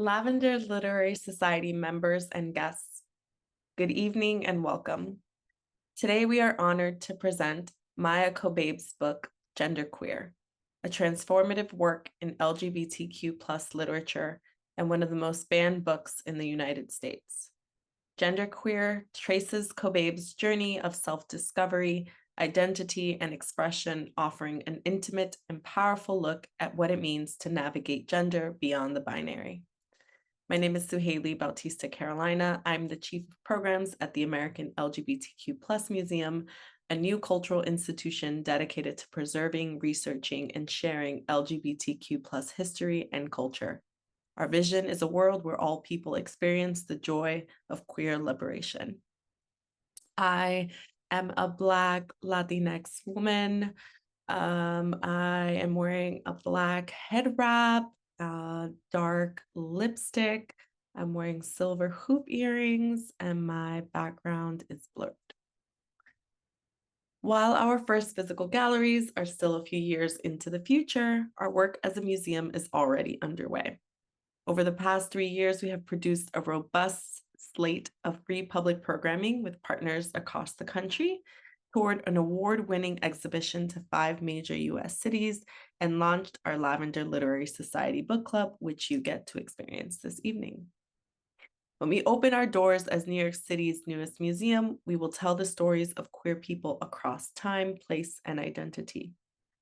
Lavender Literary Society members and guests, good evening and welcome. Today we are honored to present Maia Kobabe's book, Genderqueer, a transformative work in LGBTQ plus literature and one of the most banned books in the United States. Genderqueer traces Kobabe's journey of self-discovery, identity, and expression, offering an intimate and powerful look at what it means to navigate gender beyond the binary. My name is Suhaili Bautista Carolina. I'm the Chief of Programs at the American LGBTQ Plus Museum, a new cultural institution dedicated to preserving, researching, and sharing LGBTQ plus history and culture. Our vision is a world where all people experience the joy of queer liberation. I am a Black Latinx woman. I am wearing a Black head wrap, dark lipstick. I'm wearing silver hoop earrings, and my background is blurred. While our first physical galleries are still a few years into the future, our work as a museum is already underway. Over the past 3 years, we have produced a robust slate of free public programming with partners across the country, toured an award-winning exhibition to 5 major US cities, and launched our Lavender Literary Society book club, which you get to experience this evening. When we open our doors as New York City's newest museum, we will tell the stories of queer people across time, place, and identity.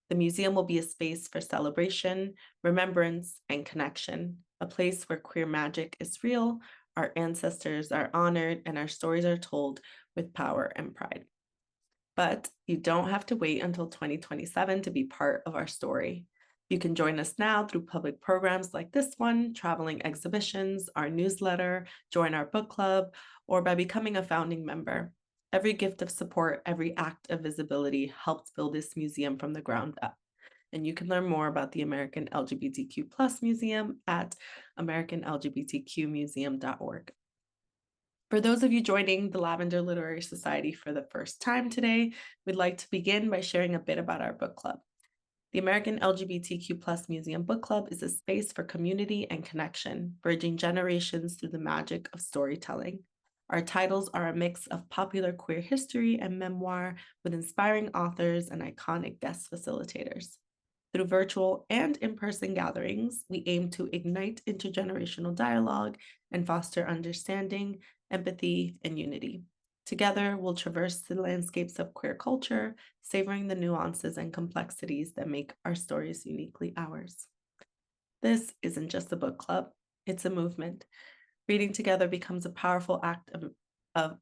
The museum will be a space for celebration, remembrance, and connection, a place where queer magic is real, our ancestors are honored, and our stories are told with power and pride. But you don't have to wait until 2027 to be part of our story. You can join us now through public programs like this one, traveling exhibitions, our newsletter, join our book club, or by becoming a founding member. Every gift of support, every act of visibility helps build this museum from the ground up. And you can learn more about the American LGBTQ Plus Museum at americanlgbtqmuseum.org. For those of you joining the Lavender Literary Society for the first time today, we'd like to begin by sharing a bit about our book club. The American LGBTQ Plus Museum Book Club is a space for community and connection, bridging generations through the magic of storytelling. Our titles are a mix of popular queer history and memoir with inspiring authors and iconic guest facilitators. Through virtual and in-person gatherings, we aim to ignite intergenerational dialogue and foster understanding, empathy, and unity. Together, we'll traverse the landscapes of queer culture, savoring the nuances and complexities that make our stories uniquely ours. This isn't just a book club, it's a movement. Reading together becomes a powerful act and a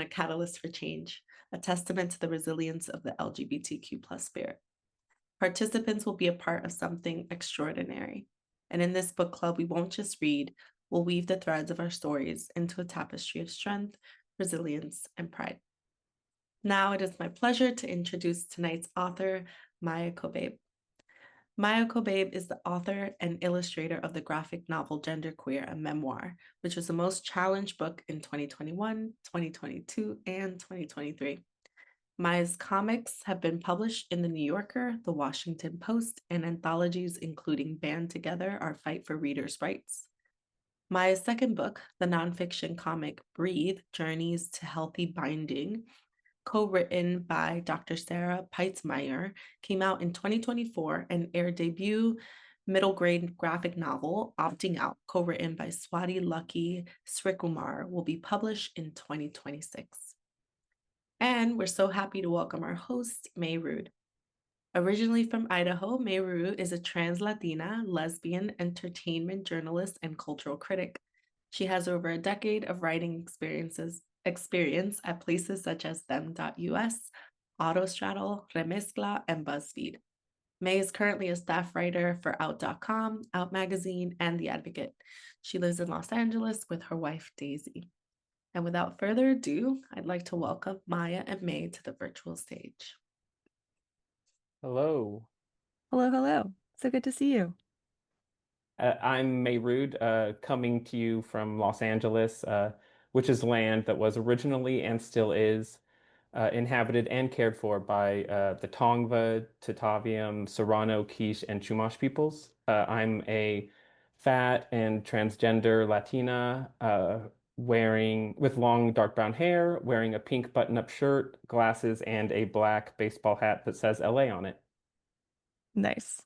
catalyst for change, a testament to the resilience of the LGBTQ plus spirit. Participants will be a part of something extraordinary. And in this book club, we won't just read, we'll weave the threads of our stories into a tapestry of strength, resilience, and pride. Now it is my pleasure to introduce tonight's author, Maia Kobabe. Maia Kobabe is the author and illustrator of the graphic novel Genderqueer, a Memoir, which was the most challenged book in 2021, 2022, and 2023. Maia's comics have been published in The New Yorker, The Washington Post, and anthologies including Band Together, Our Fight for Readers' Rights. Maia's second book, the nonfiction comic Breathe, Journeys to Healthy Binding, co-written by Dr. Sarah Peitzmeier, came out in 2024, and her debut middle grade graphic novel, Opting Out, co-written by Swati Lucky Srikumar, will be published in 2026. And we're so happy to welcome our host, Mey Rude. Originally from Idaho, Mey Rude is a trans Latina, lesbian, entertainment journalist, and cultural critic. She has over a decade of writing experience at places such as them.us, Autostraddle, Remezcla, and BuzzFeed. Mey is currently a staff writer for Out.com, Out Magazine, and The Advocate. She lives in Los Angeles with her wife, Daisy. And without further ado, I'd like to welcome Maia and Mey to the virtual stage. Hello. Hello, hello. So good to see you. I'm Mey Rude, coming to you from Los Angeles, which is land that was originally and still is inhabited and cared for by the Tongva, Tataviam, Serrano, Quiche, and Chumash peoples. I'm a fat and transgender Latina, wearing with long dark brown hair, wearing a pink button-up shirt, glasses, and a black baseball hat that says LA on it. Nice.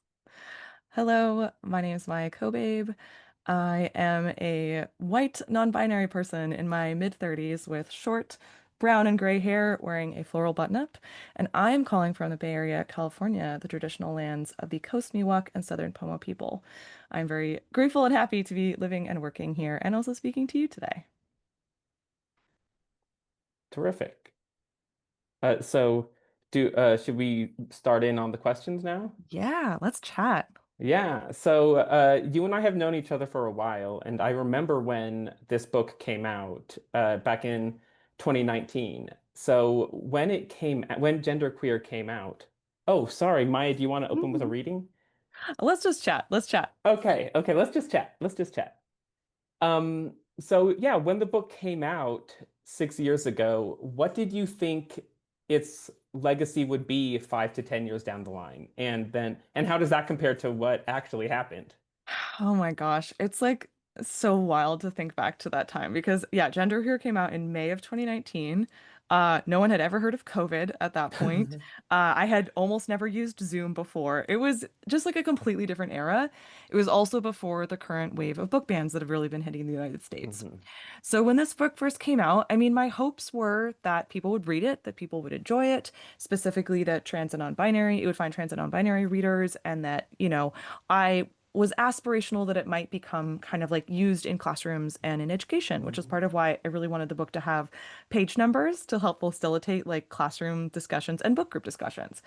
Hello, my name is Maia Kobabe. I am a white non-binary person in my mid-30s with short brown and gray hair wearing a floral button-up, and I'm calling from the Bay Area, California, the traditional lands of the Coast Miwok and Southern Pomo people. I'm very grateful and happy to be living and working here and also speaking to you today. Terrific. So do should we start in on the questions now? Yeah, let's chat. Yeah, so you and I have known each other for a while, and I remember when this book came out back in 2019. So when Genderqueer came out, oh, sorry, Maya, do you want to open with a reading? Let's just chat. Let's chat. Okay, let's just chat. Let's just chat. So yeah, when the book came out 6 years ago, what did you think its legacy would be 5 to 10 years down the line? And how does that compare to what actually happened? Oh my gosh. It's like so wild to think back to that time because yeah, Gender Here came out in May of 2019. No one had ever heard of COVID at that point. I had almost never used Zoom before. It was just like a completely different era. It was also before the current wave of book bans that have really been hitting the United States. Mhm. So when this book first came out, I mean, my hopes were that people would read it, that people would enjoy it, specifically that trans and non-binary, it would find trans and non-binary readers, and that, I was aspirational that it might become kind of like used in classrooms and in education, which is Mhm. part of why I really wanted the book to have page numbers to help facilitate like classroom discussions and book group discussions.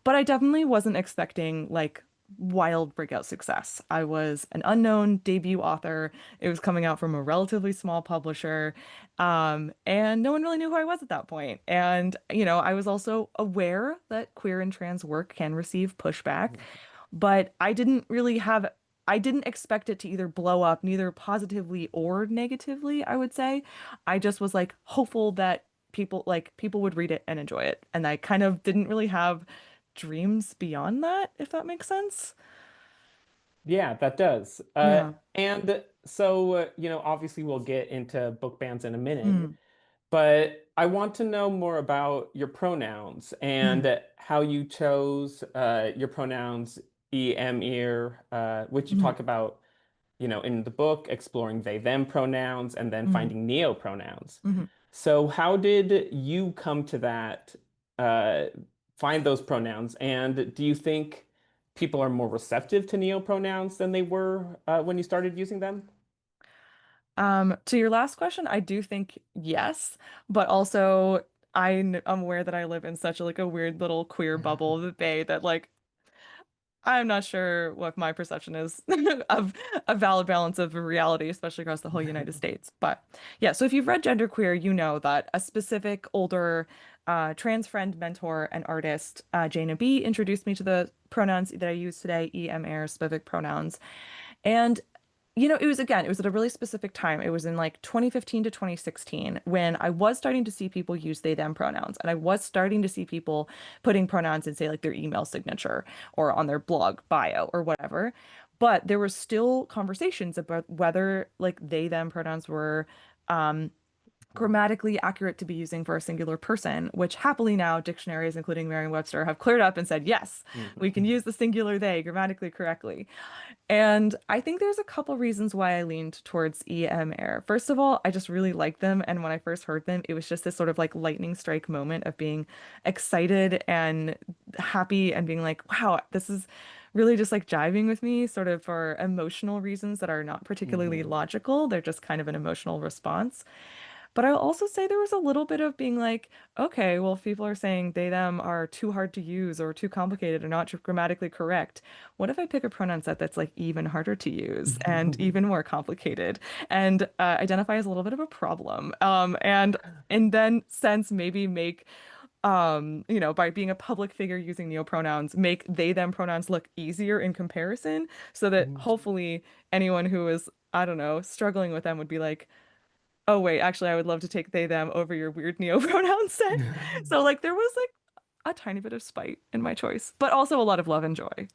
But I definitely wasn't expecting like wild breakout success. I was an unknown debut author. It was coming out from a relatively small publisher, and no one really knew who I was at that point. And, I was also aware that queer and trans work can receive pushback, but I didn't expect it to either blow up, neither positively or negatively, I would say. I just was like hopeful that people would read it and enjoy it. And I kind of didn't really have dreams beyond that, if that makes sense. Yeah, that does. Yeah. And so, obviously we'll get into book bans in a minute, Mm, but I want to know more about your pronouns mm, and how you chose your pronouns, ear, which you mm, talk about, in the book, exploring they, them pronouns and then mm, finding neo pronouns. mm. So how did you come to uh, find those pronouns? And do you think people are more receptive to neo pronouns than they were when you started using them? To your last question, I do think yes, but also I'm aware that I live in such like a weird little queer bubble of the Bay that like I'm not sure what my perception is of a valid balance of reality, especially across the whole United States. But yeah, so if you've read Genderqueer, you know that a specific older trans friend, mentor, and artist, Jana B, introduced me to the pronouns that I use today, EMR, specific pronouns. And it was at a really specific time. It was in like 2015 to 2016 when I was starting to see people use they, them pronouns. And I was starting to see people putting pronouns in, say, like their email signature or on their blog bio or whatever. But there were still conversations about whether like they, them pronouns were um, grammatically accurate to be using for a singular person, which happily now dictionaries, including Merriam-Webster, have cleared up and said, yes, we can Mhm. use the singular they grammatically correctly. And I think there's a couple reasons why I leaned towards EM Air. First of all, I just really like them. And when I first heard them, it was just this sort of like lightning strike moment of being excited and happy and being like, wow, this is really just like jiving with me, sort of for emotional reasons that are not particularly Mhm. logical. They're just kind of an emotional response. But I'll also say there was a little bit of being like, okay, well, if people are saying they, them are too hard to use or too complicated or not grammatically correct, what if I pick a pronoun set that's like even harder to use and even more complicated and identify as a little bit of a problem? And in then sense, maybe make, by being a public figure using neopronouns, make they, them pronouns look easier in comparison so that hopefully anyone who is, I don't know, struggling with them would be like, oh wait, actually I would love to take they them over your weird neo pronoun set. So like there was like a tiny bit of spite in my choice, but also a lot of love and joy.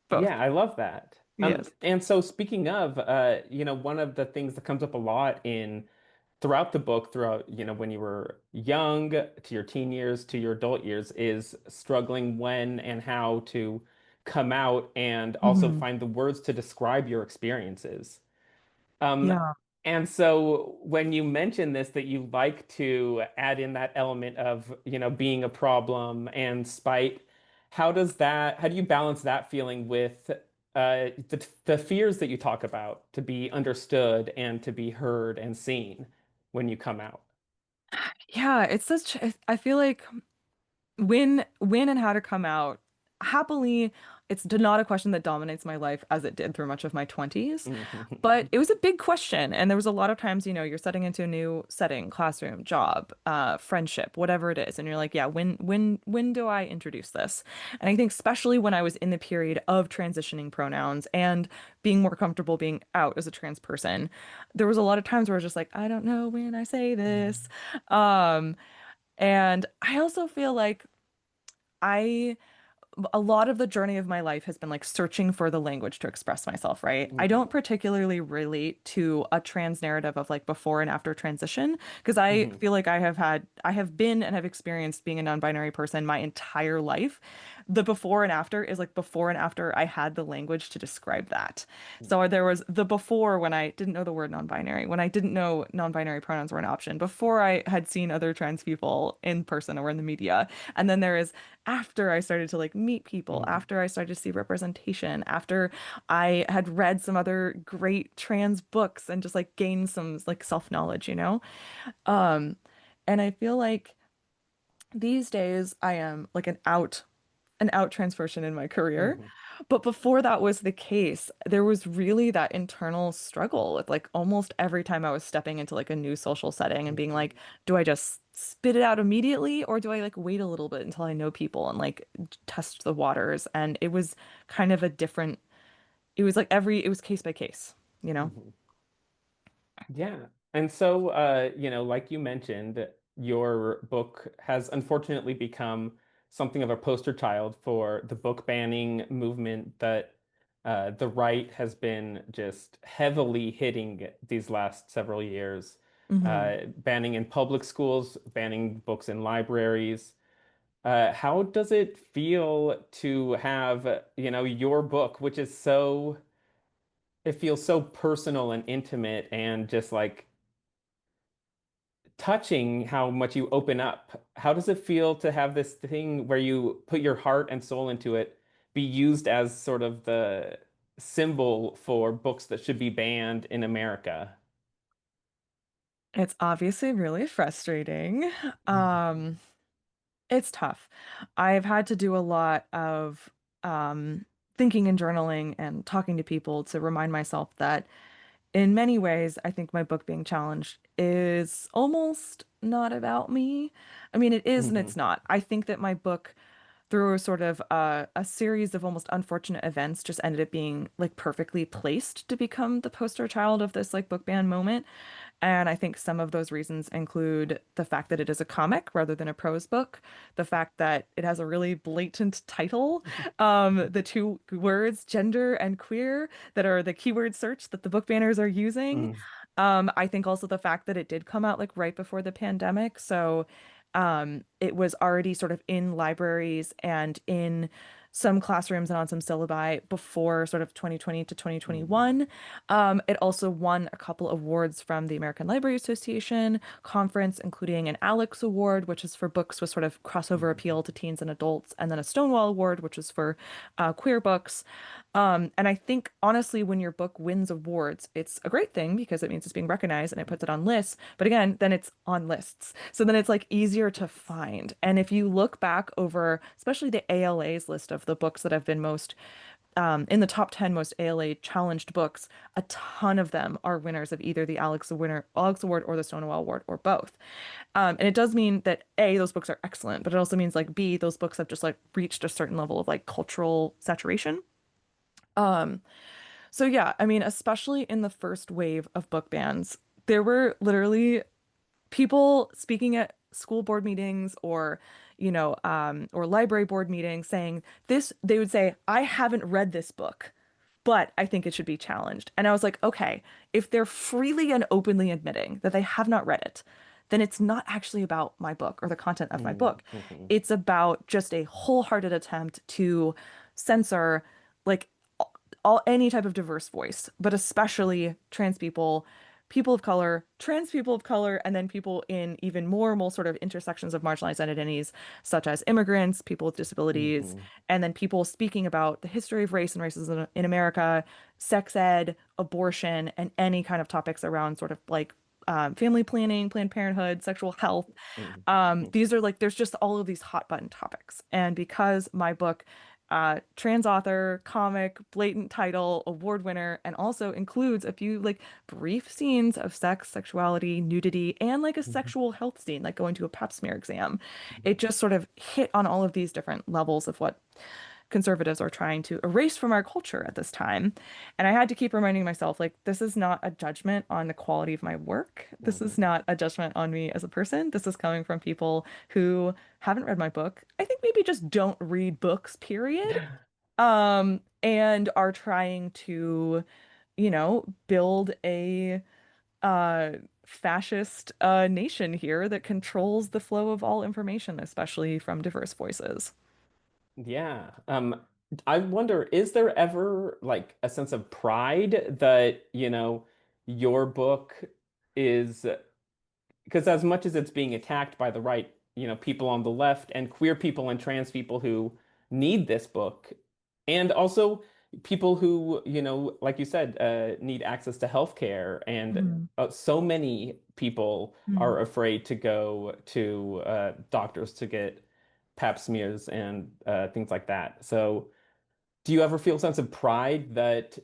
Both. Yeah, I love that. Yes. And so speaking of, one of the things that comes up a lot in throughout the book, throughout, when you were young, to your teen years, to your adult years, is struggling when and how to come out and also Hmm. find the words to describe your experiences. Um, Yeah. and so when you mention this, that you like to add in that element of, being a problem and spite, how do you balance that feeling with the fears that you talk about to be understood and to be heard and seen when you come out? Yeah, it's such I feel like when and how to come out happily, it's not a question that dominates my life as it did through much of my 20s. But it was a big question. And there was a lot of times, you're setting into a new setting, classroom, job, friendship, whatever it is. And you're like, yeah, when do I introduce this? And I think especially when I was in the period of transitioning pronouns and being more comfortable being out as a trans person, there was a lot of times where I was just like, I don't know when I say this. Um, and I also feel like I a lot of the journey of my life has been like searching for the language to express myself, right? I don't particularly relate to a trans narrative of like before and after transition because I feel like I have been and have experienced being a non-binary person my entire life. The before and after is like before and after I had the language to describe that. So there was the before when I didn't know the word non-binary, when I didn't know non-binary pronouns were an option, before I had seen other trans people in person or in the media. And then there is after I started to like meet people, after I started to see representation, after I had read some other great trans books and just like gained some like self-knowledge, you know? Um, and I feel like these days I am like an out trans person in my career. But before that was the case, there was really that internal struggle with like almost every time I was stepping into like a new social setting and being like, do I just spit it out immediately or do I like wait a little bit until I know people and like test the waters? And it was kind of a different, it was like it was case by case, you know? Yeah. And so, like you mentioned, your book has unfortunately become something of a poster child for the book banning movement that the right has been just heavily hitting these last several years, Hmm. banning in public schools, banning books in libraries. How does it feel to have, your book, which is it feels so personal and intimate and just like touching how much you open up. How does it feel to have this thing where you put your heart and soul into it be used as sort of the symbol for books that should be banned in America? It's obviously really frustrating. Um, It's tough. I've had to do a lot of thinking and journaling and talking to people to remind myself that in many ways, I think my book being challenged is almost not about me. I mean, it is and it's not. I think that my book, through a sort of a series of almost unfortunate events, just ended up being like perfectly placed to become the poster child of this like book ban moment. And I think some of those reasons include the fact that it is a comic rather than a prose book, the fact that it has a really blatant title, the two words, gender and queer, that are the keyword search that the book banners are using. Mm, I think also the fact that it did come out like right before the pandemic. So it was already sort of in libraries and in some classrooms and on some syllabi before sort of 2020 to mm, 2021. It also won a couple awards from the American Library Association conference, including an Alex Award, which is for books with sort of crossover appeal to teens and adults, and then a Stonewall Award, which is for queer books. And I think honestly, when your book wins awards, it's a great thing because it means it's being recognized and it puts it on lists. But again, then it's on lists. So then it's like easier to find. And if you look back over, especially the ALA's list of the books that have been most in the top 10 most ALA challenged books, a ton of them are winners of either the Alex Award or the Stonewall Award or both. And it does mean that A, those books are excellent, but it also means like B, those books have just like reached a certain level of like cultural saturation. Um, so yeah, I mean, especially in the first wave of book bans, there were literally people speaking at school board meetings or library board meetings saying this, they would say, I haven't read this book. but I think it should be challenged. And I was like, okay, if they're freely and openly admitting that they have not read it, then it's not actually about my book or the content of my book. Mm-hmm. It's about just a wholehearted attempt to censor like all any type of diverse voice, but especially trans people, people of color, trans people of color, and then people in even more sort of intersections of marginalized identities, such as immigrants, people with disabilities, Mm-hmm. and then people speaking about the history of race and racism in America, sex ed, abortion, and any kind of topics around sort of like family planning, Planned Parenthood, sexual health. Mm-hmm. These are like, there's just all of these hot button topics. And because my book, trans author, comic, blatant title, award winner, and also includes a few like brief scenes of sex, sexuality, nudity, and like a sexual health scene, like going to a pap smear exam. It just sort of hit on all of these different levels of what conservatives are trying to erase from our culture at this time. And I had to keep reminding myself, like, this is not a judgment on the quality of my work. This is Mm-hmm. not a judgment on me as a person. This is coming from people who haven't read my book. I think maybe just don't read books, period. And are trying to, build a fascist nation here that controls the flow of all information, especially from diverse voices. Yeah. I wonder, is there ever like a sense of pride that, your book is because as much as it's being attacked by the right, people on the left and queer people and trans people who need this book, and also people who, like you said, need access to healthcare, and Mhm. so many people Mhm. are afraid to go to doctors to get pap smears and things like that. So, do you ever feel a sense of pride that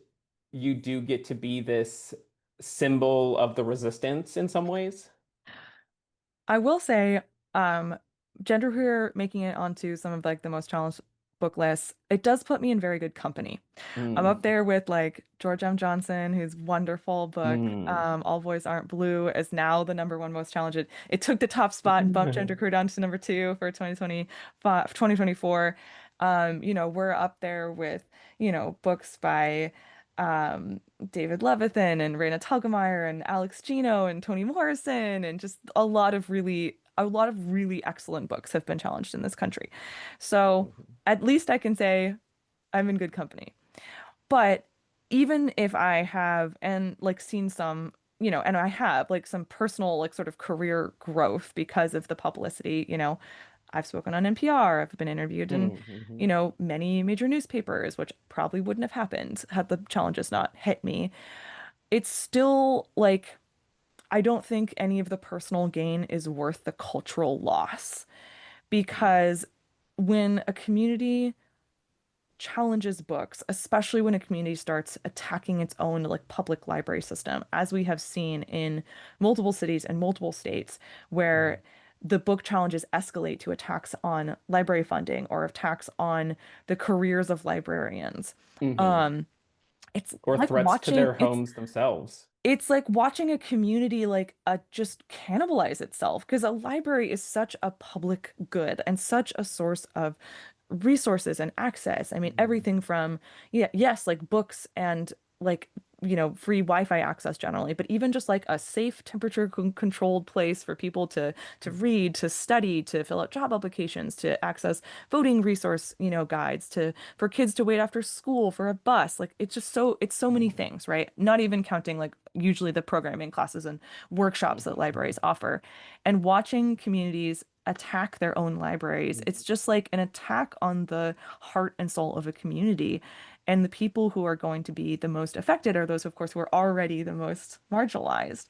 you do get to be this symbol of the resistance in some ways? I will say, um, genderqueer making it onto some of like the most challenged book lists, it does put me in very good company. I'm up Mm. there with like George M. Johnson, whose wonderful book, Mm. All Boys Aren't Blue, is now the number one most challenged. It took the top spot and bumped genderqueer down to number two for 2025, 2024. We're up there with, books by David Levithan and Raina Telgemeier and Alex Gino and Toni Morrison and just a lot of really excellent books have been challenged in this country. So Mhm. at least I can say I'm in good company. But even if I have and like seen some, and I have like some personal like sort of career growth because of the publicity, I've spoken on NPR, I've been interviewed in, Mhm. many major newspapers, which probably wouldn't have happened had the challenges not hit me. It's still like I don't think any of the personal gain is worth the cultural loss Mhm. because when a community challenges books, especially when a community starts attacking its own like public library system, as we have seen in multiple cities and multiple states, where the book challenges escalate to attacks on library funding or attacks on the careers of librarians. Mhm. Um, it's Or like threats to watching their homes themselves. it's like watching a community like just cannibalize itself because a library is such a public good and such a source of resources and access. I mean, Mhm. everything from, yeah, yes, like books and like, free Wi-Fi access generally, but even just like a safe temperature controlled place for people to read, to study, to fill out job applications, to access voting resource, guides, to for kids to wait after school for a bus. Like it's so many Mhm. things, right? Not even counting like usually the programming classes and workshops that libraries Mhm. offer. And watching communities attack their own libraries. Mhm. It's just like an attack on the heart and soul of a community. And the people who are going to be the most affected are those, of course, who are already the most marginalized.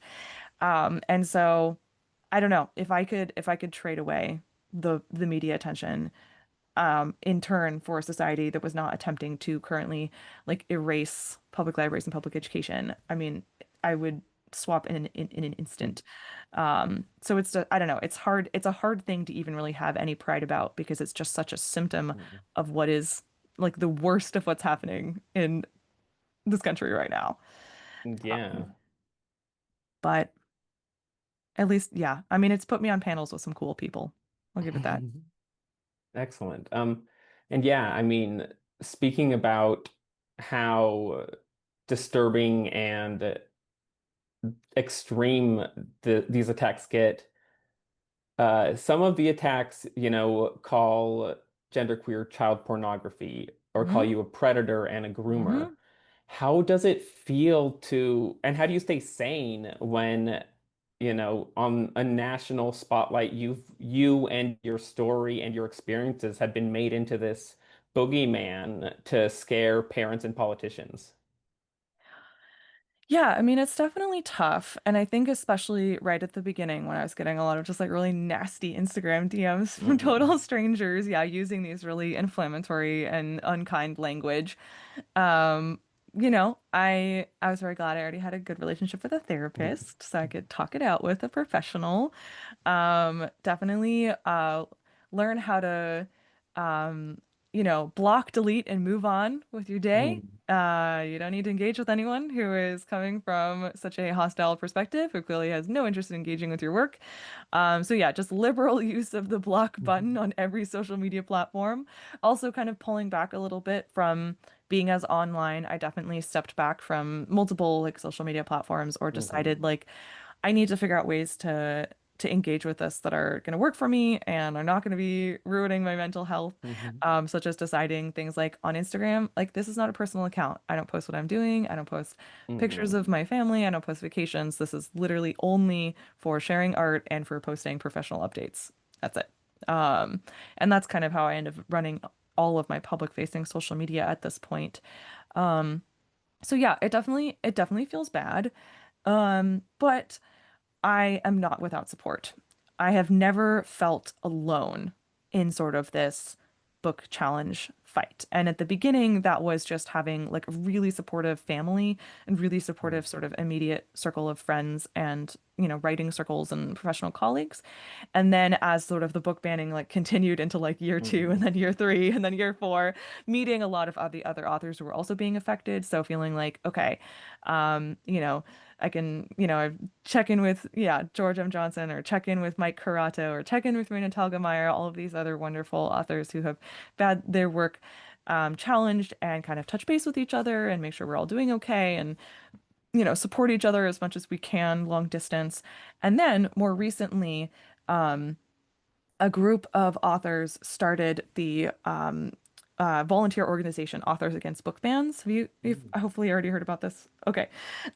And so I don't know if I could trade away the media attention in turn for a society that was not attempting to currently like erase public libraries and public education. I mean, I would swap in an instant. So I don't know. It's hard. It's a hard thing to even really have any pride about because it's just such a symptom Mhm. of what is like the worst of what's happening in this country right now. Yeah. But at least, yeah. I mean, it's put me on panels with some cool people. I'll give it that. Excellent. And yeah, I mean, speaking about how disturbing and extreme these attacks get. Some of the attacks, call genderqueer child pornography or call Hmm. you a predator and a groomer. Hmm. How does it feel and how do you stay sane when, on a national spotlight, you and your story and your experiences have been made into this boogeyman to scare parents and politicians? Yeah, I mean, it's definitely tough. And I think especially right at the beginning when I was getting a lot of just like really nasty Instagram DMs from Hmm. total strangers, yeah, using these really inflammatory and unkind language. Um, I was very glad I already had a good relationship with a therapist, so I could talk it out with a professional. Definitely learn how to block, delete, and move on with your day. Hmm. You don't need to engage with anyone who is coming from such a hostile perspective, who clearly has no interest in engaging with your work. So yeah, just liberal use of the block button on every social media platform. Also kind of pulling back a little bit from being as online. I definitely stepped back from multiple like social media platforms or decided Hmm. like I need to figure out ways to engage with this that are going to work for me and are not going to be ruining my mental health. Hmm. Such as deciding things like on Instagram, like this is not a personal account. I don't post what I'm doing. I don't post pictures Hmm. of my family. I don't post vacations. This is literally only for sharing art and for posting professional updates. That's it. Um, and that's kind of how I end up running all of my public facing social media at this point. So yeah, it definitely feels bad. But I am not without support. I have never felt alone in sort of this book challenge fight. And at the beginning, that was just having like a really supportive family and really supportive sort of immediate circle of friends and, writing circles and professional colleagues. And then as sort of the book banning like continued into like year two and Hmm. then year three and then year four, meeting a lot of the other authors who were also being affected. So feeling like, okay, um, you know, I can, check in with, yeah, George M. Johnson or check in with Mike Curato or check in with Marina Telgemeier, all of these other wonderful authors who have had their work challenged and kind of touch base with each other and make sure we're all doing okay and, support each other as much as we can long distance. And then more recently, a group of authors started the volunteer organization Authors Against Book Bans. You've Hmm. hopefully already heard about this. Okay.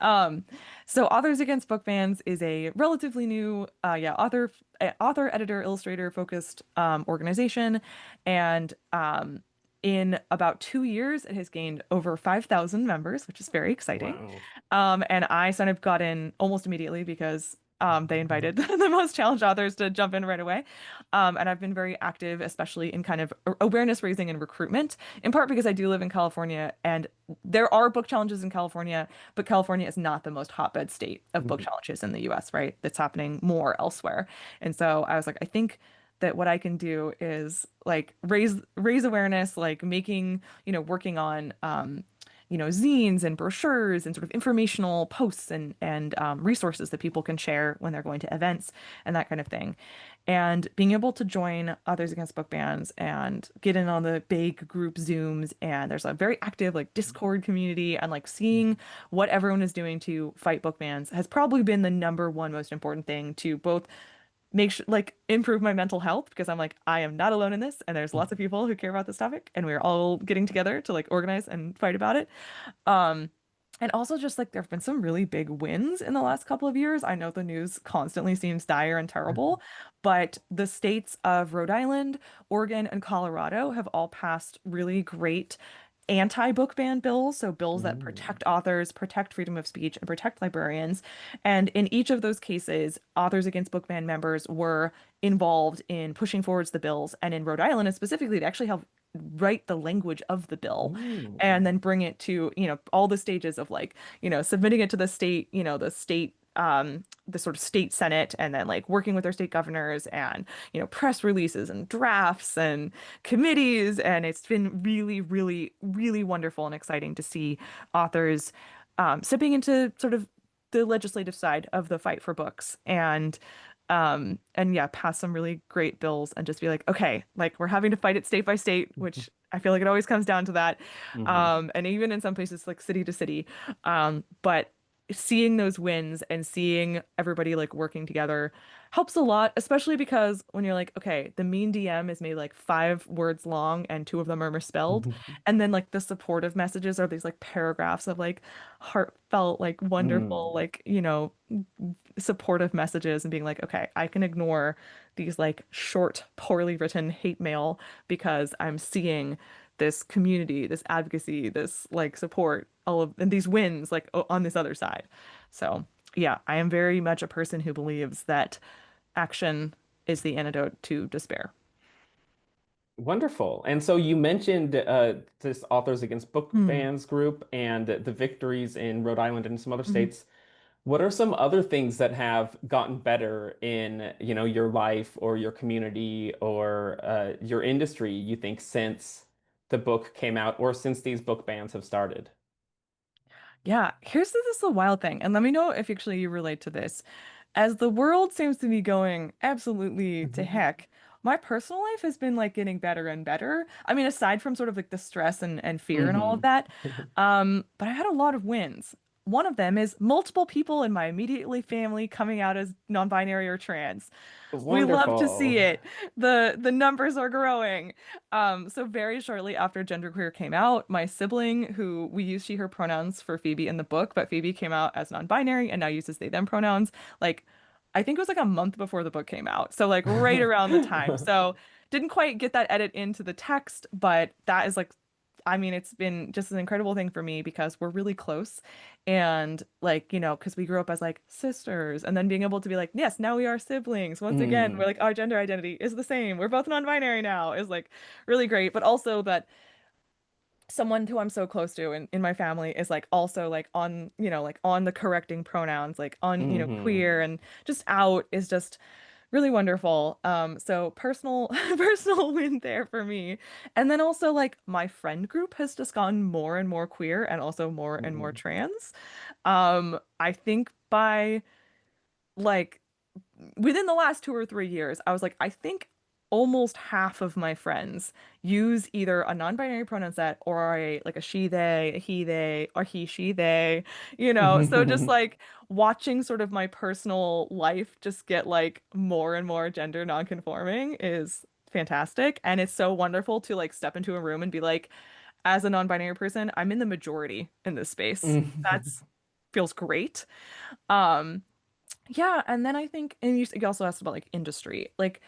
Um, so Authors Against Book Bans is a relatively new, author, editor, illustrator focused organization. And in about 2 years, it has gained over 5,000 members, which is very exciting. Wow. And I kind of got in almost immediately because they invited the most challenged authors to jump in right away. And I've been very active, especially in kind of awareness raising and recruitment, in part because I do live in California and there are book challenges in California, but California is not the most hotbed state of book Mhm. challenges in the US, right? It's happening more elsewhere. And so I was like, I think that what I can do is like raise awareness, like making, working on zines and brochures and sort of informational posts and resources that people can share when they're going to events and that kind of thing. And being able to join Others Against Book Bans and get in on the big group Zooms and there's a very active like Discord community and like seeing what everyone is doing to fight book bans has probably been the number one most important thing to both make sure like improve my mental health because I'm like I am not alone in this and there's lots of people who care about this topic and we're all getting together to like organize and fight about it. Um, and also just like there have been some really big wins in the last couple of years. I know the news constantly seems dire and terrible, but the states of Rhode Island, Oregon, and Colorado have all passed really great anti-book ban bills, so bills that Mm. protect authors, protect freedom of speech, and protect librarians. And in each of those cases, Authors Against Book Ban members were involved in pushing forwards the bills. And in Rhode Island, and specifically, they actually help write the language of the bill and Mm. then bring it to, all the stages of like, submitting it to the state, the sort of state senate and then like working with their state governors and, press releases and drafts and committees. And it's been really, really, really wonderful and exciting to see authors stepping into sort of the legislative side of the fight for books and yeah, pass some really great bills and just be like, okay, like we're having to fight it state by state, which I feel like it always comes down to that. Hmm. And even in some places like city to city. But seeing those wins and seeing everybody like working together helps a lot, especially because when you're like, okay, the mean DM is maybe like 5 words long and 2 of them are misspelled. And then like the supportive messages are these like paragraphs of like heartfelt, like wonderful, Mm. like, supportive messages and being like, okay, I can ignore these like short, poorly written hate mail because I'm seeing this community, this advocacy, this like support, all of and these wins like on this other side. So, yeah, I am very much a person who believes that action is the antidote to despair. Wonderful. And so you mentioned this Authors Against Book Hmm. Bans group and the victories in Rhode Island and some other Mhm. states. What are some other things that have gotten better in, your life or your community or your industry, you think, since the book came out or since these book bans have started? Yeah, here's this is the wild thing, and let me know if actually you relate to this. As the world seems to be going absolutely to heck, my personal life has been like getting better and better. I mean, aside from sort of like the stress and fear and all of Hmm. that, but I had a lot of wins. One of them is multiple people in my immediately family coming out as non-binary or trans. We love to see Wonderful. it. The numbers are growing. So very shortly after genderqueer came out, my sibling, who we use she, her pronouns for Phoebe in the book, but Phoebe came out as non-binary and now uses they, them pronouns. Like, I think it was like a month before the book came out. So like right around the time. So didn't quite get that edit into the text, but that is like I mean, it's been just an incredible thing for me because we're really close. And like, because we grew up as like sisters and then being able to be like, yes, now we are siblings. Once again, we're Mm. like, our gender identity is the same. We're both non-binary now is like really great. But also that someone who I'm so close to in my family is like also like on, like on the correcting pronouns, like on, Hmm. queer and just out is just really wonderful. So personal personal win there for me. And then also like my friend group has just gotten more and more queer and also more and more Hmm. trans. I think by like within the last 2 or 3 years, I was like, I think almost half of my friends use either a non-binary pronoun set or a like a she they, a he they, or he she they, So just like watching sort of my personal life just get like more and more gender non-conforming is fantastic. And it's so wonderful to like step into a room and be like, as a non-binary person, I'm in the majority in this space. That's feels great. Um, yeah, and then I think, and you also asked about like industry. Like,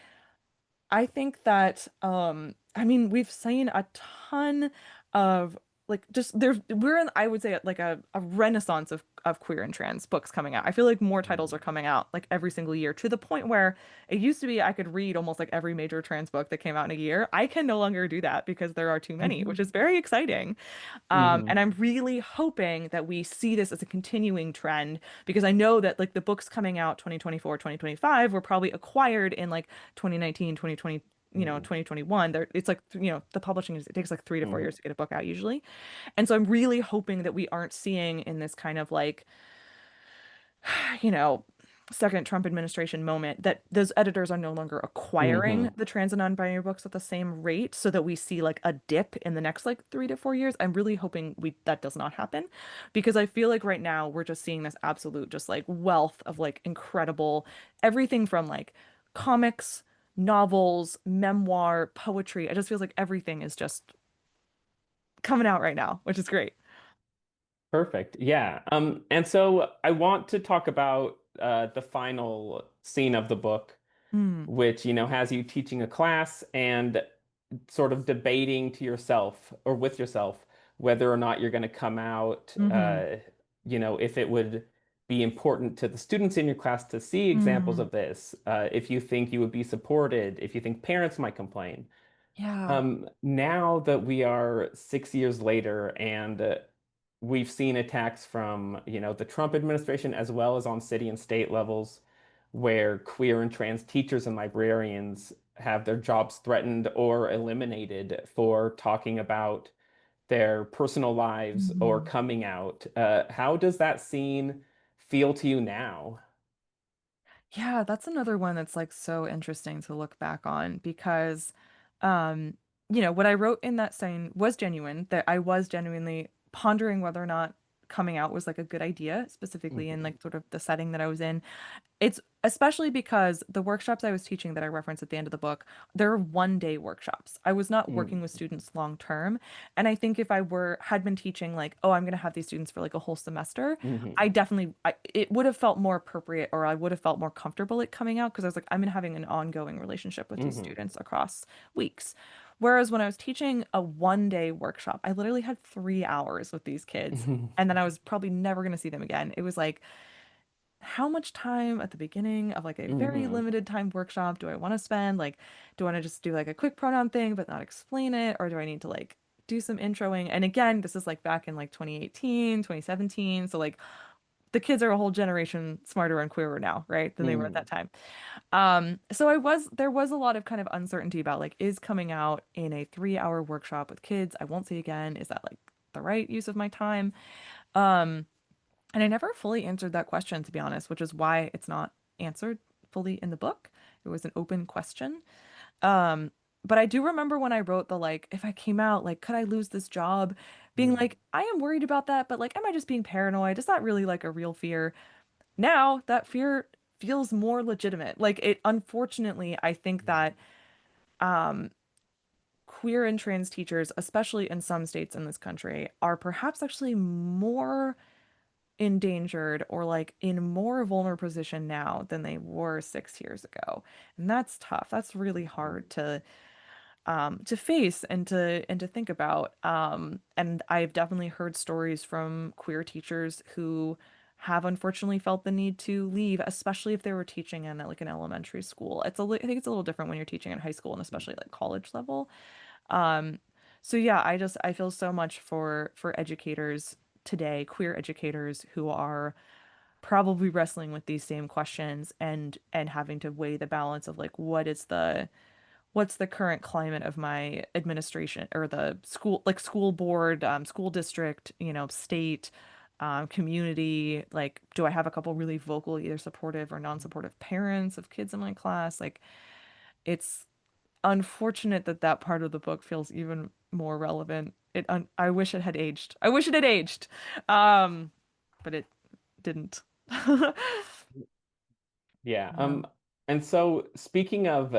I think that, I mean, we've seen a ton of like just we're in, I would say like a renaissance of queer and trans books coming out. I feel like more titles are coming out like every single year to the point where it used to be I could read almost like every major trans book that came out in a year. I can no longer do that because there are too many, which is very exciting. And Hmm. I'm really hoping that we see this as a continuing trend because I know that like the books coming out 2024, 2025 were probably acquired in like 2019, 2020, 2021. It's like, the publishing it takes like 3 to 4 years Hmm. to get a book out usually. And so I'm really hoping that we aren't seeing in this kind of like you know, second Trump administration moment that those editors are no longer acquiring Hmm. the trans and non-binary books at the same rate so that we see like a dip in the next like 3 to 4 years. I'm really hoping we that does not happen because I feel like right now we're just seeing this absolute just like wealth of like incredible everything from like comics, novels, memoir, poetry. It just feels like everything is just coming out right now, which is great. Perfect. Yeah. And so I want to talk about the final scene of the book, Mm, which, has you teaching a class and sort of debating to yourself or with yourself whether or not you're going to come out, hmm if it would be important to the students in your class to see examples mm. of this, if you think you would be supported, if you think parents might complain. Yeah. Now that we are 6 years later and we've seen attacks from, the Trump administration as well as on city and state levels where queer and trans teachers and librarians have their jobs threatened or eliminated for talking about their personal lives or Mhm. coming out. How does that scene feel to you now? Yeah, that's another one that's like so interesting to look back on because um what I wrote in that sign was genuine, that I was genuinely pondering whether or not coming out was like a good idea, specifically in Hmm. like sort of the setting that I was in. It's especially because the workshops I was teaching that I reference at the end of the book, they're 1 day workshops. I was not working with students long term. And I think if I had been teaching like, oh, I'm going to have these students for like a whole semester, Hmm. I definitely, it would have felt more appropriate, or I would have felt more comfortable at coming out because I was like, I'm having an ongoing relationship with these Hmm. students across weeks. Whereas when I was teaching a 1 day workshop, I literally had 3 hours with these kids. And then I was probably never going to see them again. It was like, how much time at the beginning of like a very Hmm. limited time workshop do I want to spend? Like, do I want to just do like a quick pronoun thing but not explain it? Or do I need to like do some introing? And again, this is like back in like 2018, 2017. So like the kids are a whole generation smarter and queerer now, right? Than they were at Hmm. that time. So there was a lot of kind of uncertainty about like, is coming out in a 3 hour workshop with kids, I won't say again, is that like the right use of my time? Um, and I never fully answered that question, to be honest, which is why it's not answered fully in the book. It was an open question. Um, but I do remember when I wrote the like, if I came out, like, could I lose this job? Being Hmm. like, I am worried about that, but like, am I just being paranoid? It's not really like a real fear. Now that fear feels more legitimate. Like it, unfortunately, I think that um, queer and trans teachers, especially in some states in this country, are perhaps actually more endangered or like in more vulnerable position now than they were 6 years ago. And that's tough. That's really hard to face and to think about. And I've definitely heard stories from queer teachers who have unfortunately felt the need to leave, especially if they were teaching in like an elementary school. I think it's a little different when you're teaching in high school and especially like college level. Um, so yeah, I feel so much for educators today, queer educators who are probably wrestling with these same questions and having to weigh the balance of like what's the current climate of my administration or the school, like school board, school district, state, community, like do I have a couple really vocal either supportive or non-supportive parents of kids in my class? Like it's unfortunate that that part of the book feels even more relevant. I wish it had aged. I wish it had aged. Um, but it didn't. Yeah. Yeah. And so speaking of,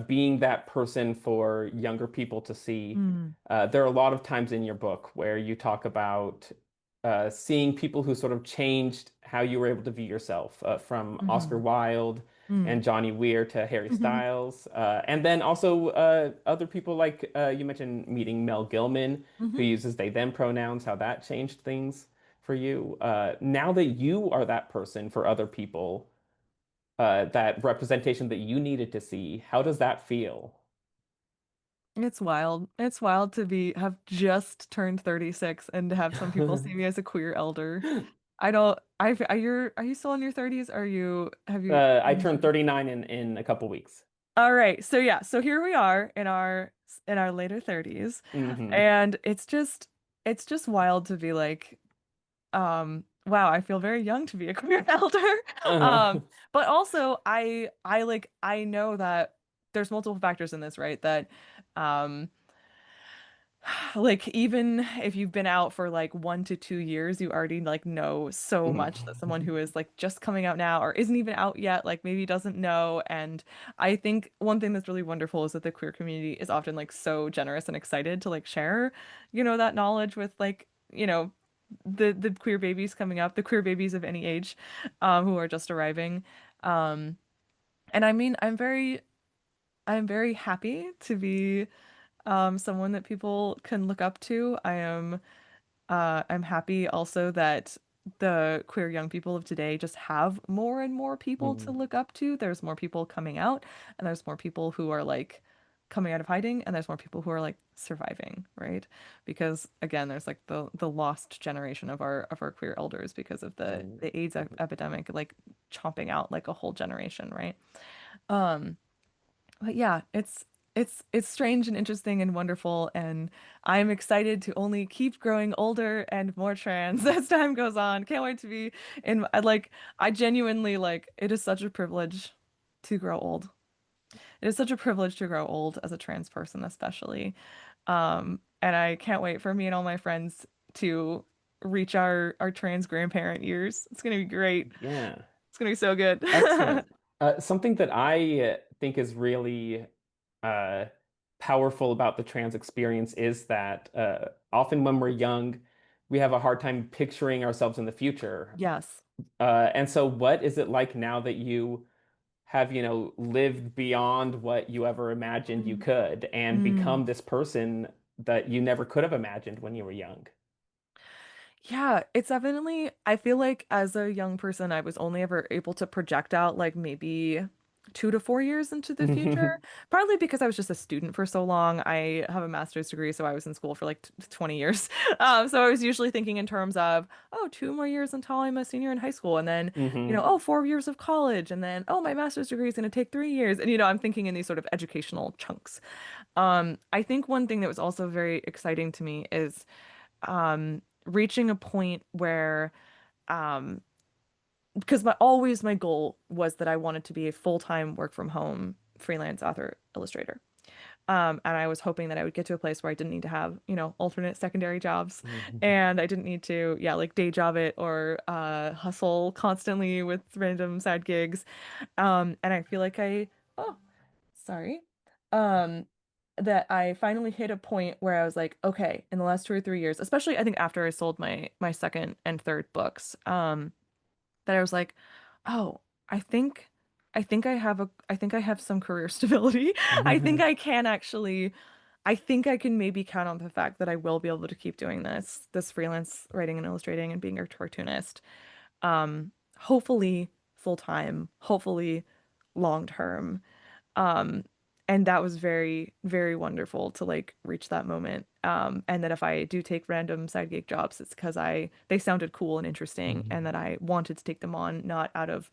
being that person for younger people to see, Mm, there are a lot of times in your book where you talk about seeing people who sort of changed how you were able to view yourself, from Oscar mhm, Wilde mm, and Johnny Weir to Harry mhm, Styles, and then also other people like you mentioned meeting Mel Gilman, who mhm. uses they them pronouns, how that changed things for you. Now that you are that person for other people, that representation that you needed to see, how does that feel? It's wild. It's wild to have just turned 36 and to have some people see me as a queer elder. I don't, are you still in your 30s? I turned 39 in a couple weeks. All right. So yeah, so here we are in our later 30s. Hmm. And it's just wild to be like, wow, I feel very young to be a queer elder. Uh-huh. Um, but also I know that there's multiple factors in this, right? That um like even if you've been out for like 1 to 2 years, you already like know so much that someone who is like just coming out now or isn't even out yet, like maybe doesn't know. And I think one thing that's really wonderful is that the queer community is often like so generous and excited to like share, that knowledge with like, the queer babies coming up, the queer babies of any age, who are just arriving. Um, and I mean, I'm very happy to be someone that people can look up to. I'm happy also that the queer young people of today just have more and more people to Mhm. look up to. There's more people coming out, and there's more people who are like coming out of hiding, and there's more people who are like surviving, right? Because again, there's like the lost generation of our queer elders because of Mhm. the AIDS epidemic, like chomping out like a whole generation, right? Um, but yeah, it's strange and interesting and wonderful, and I'm excited to only keep growing older and more trans as time goes on. Can't wait to be I genuinely like it is such a privilege to grow old. it is such a privilege to grow old as a trans person, especially. And I can't wait for me and all my friends to reach our trans grandparent years. It's gonna be great. Yeah. It's gonna be so good. Excellent. Something that I think is really uh, powerful about the trans experience is that often when we're young, we have a hard time picturing ourselves in the future. Yes. And so, what is it like now that you have, lived beyond what you ever imagined you Mm. could and Mm. become this person that you never could have imagined when you were young? Yeah, it's definitely, I feel like as a young person, I was only ever able to project out like maybe 2 to 4 years into the future. Partly because I was just a student for so long. I have a master's degree, so I was in school for like 20 years. So I was usually thinking in terms of, oh, 2 more years until I'm a senior in high school. And then, Hmm. oh, 4 years of college. And then, oh, my master's degree is going to take 3 years. And, I'm thinking in these sort of educational chunks. I think one thing that was also very exciting to me is reaching a point where because my goal was that I wanted to be a full-time work from home freelance author illustrator. And I was hoping that I would get to a place where I didn't need to have, alternate secondary jobs and I didn't need to, yeah, like day job it or hustle constantly with random side gigs. And I feel like oh, sorry. Um, that I finally hit a point where I was like, okay, in the last 2 or 3 years, especially I think after I sold my second and third books, that I was like, oh, I think I think I have some career stability. I think I can actually I think I can maybe count on the fact that I will be able to keep doing this freelance writing and illustrating and being a cartoonist. Hopefully full time, hopefully long term. Um, and that was very, very wonderful to like reach that moment. And that if I do take random side gig jobs, it's because they sounded cool and interesting and that I wanted to take them on, not out of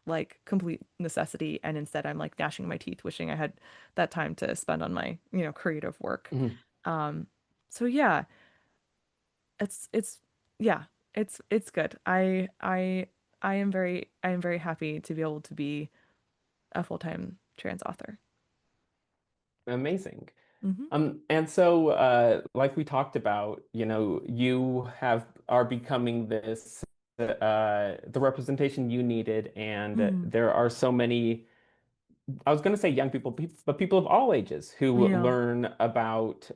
like complete necessity. And instead I'm like gnashing my teeth, wishing I had that time to spend on my, creative work. Hmm. Um, so yeah, it's yeah, it's good. I am very happy to be able to be a full-time trans author. Amazing. Hmm. And so, like we talked about, you are becoming this the representation you needed, and Mm. there are so many. I was going to say young people, but people of all ages who Yeah. learn about,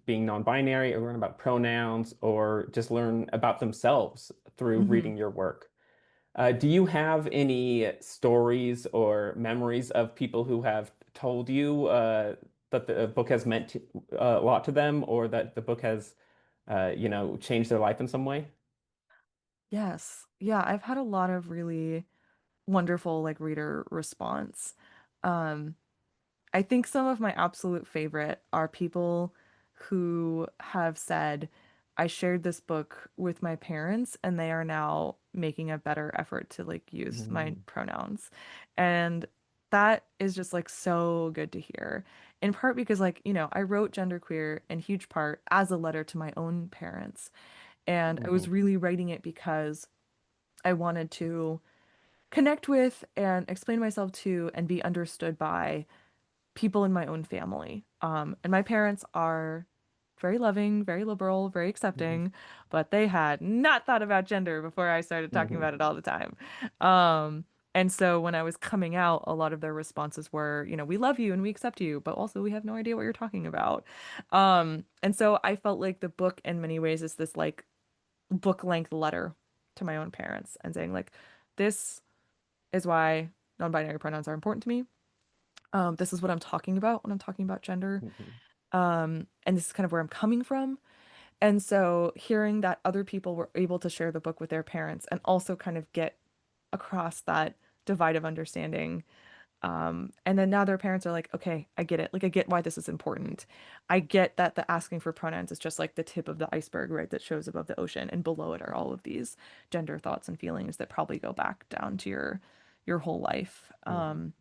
being non-binary or learn about pronouns or just learn about themselves through Hmm. reading your work. Do you have any stories or memories of people who have told you that the book has a lot to them, or that the book has, changed their life in some way? Yes. Yeah, I've had a lot of really wonderful like reader response. Um, I think some of my absolute favorite are people who have said, I shared this book with my parents and they are now making a better effort to like use my Mm. pronouns. And that is just like so good to hear. In part because like, I wrote genderqueer in huge part as a letter to my own parents. And I was Mhm. really writing it because I wanted to connect with and explain myself to and be understood by people in my own family. And my parents are very loving, very liberal, very Mhm. accepting, but they had not thought about gender before I started talking Mhm. about it all the time. Um, and so when I was coming out, a lot of their responses were, we love you and we accept you, but also we have no idea what you're talking about. And so I felt like the book in many ways is this like book length letter to my own parents and saying like, this is why non-binary pronouns are important to me. This is what I'm talking about when I'm talking about gender. Mhm. And this is kind of where I'm coming from. And so hearing that other people were able to share the book with their parents and also kind of get across that divide of understanding. And then now their parents are like, okay, I get it. Like, I get why this is important. I get that the asking for pronouns is just like the tip of the iceberg, right? That shows above the ocean. And below it are all of these gender thoughts and feelings that probably go back down to your whole life. Mhm.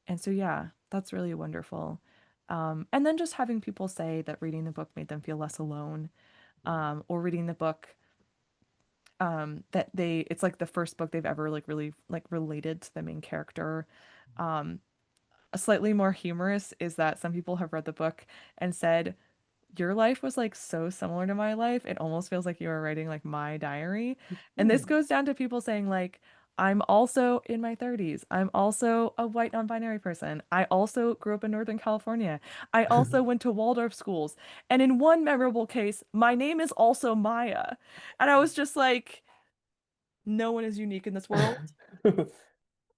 And so, yeah, that's really wonderful. And then just having people say that reading the book made them feel less alone, or reading the book, that it's like the first book they've ever like really like related to the main character. slightly more humorous is that some people have read the book and said, your life was like so similar to my life. It almost feels like you were writing like my diary. And this Hmm. goes down to people saying, like, I'm also in my 30s. I'm also a white non-binary person. I also grew up in Northern California. I also went to Waldorf schools. And in one memorable case, my name is also Maya. And I was just like, no one is unique in this world.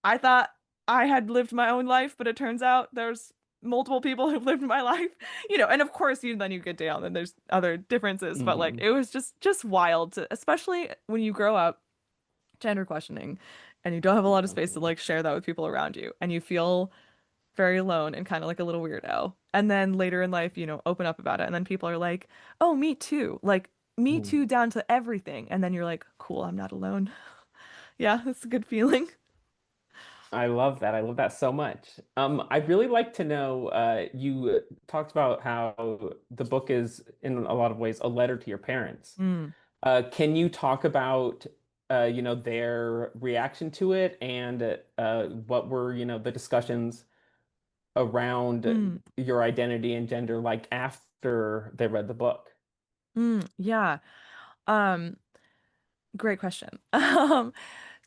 I thought I had lived my own life, but it turns out there's multiple people who've lived my life, and of course then you get down and there's other differences, but like Mm, it was just wild to, especially when you grow up gender questioning and you don't have a lot of space to definitely. like share that with people around you and you feel very alone and kind of like a little weirdo. And then later in life, open up about it and then people are like, "Oh, me too." Like me Mm. too down to everything. And then you're like, "Cool, I'm not alone." Yeah, that's a good feeling. I love that. I love that so much. I'd really like to know, you talked about how the book is, in a lot of ways, a letter to your parents. Mm, Can you talk about, their reaction to it and what were, the discussions around mm. your identity and gender like after they read the book? Yeah. Um, Great question.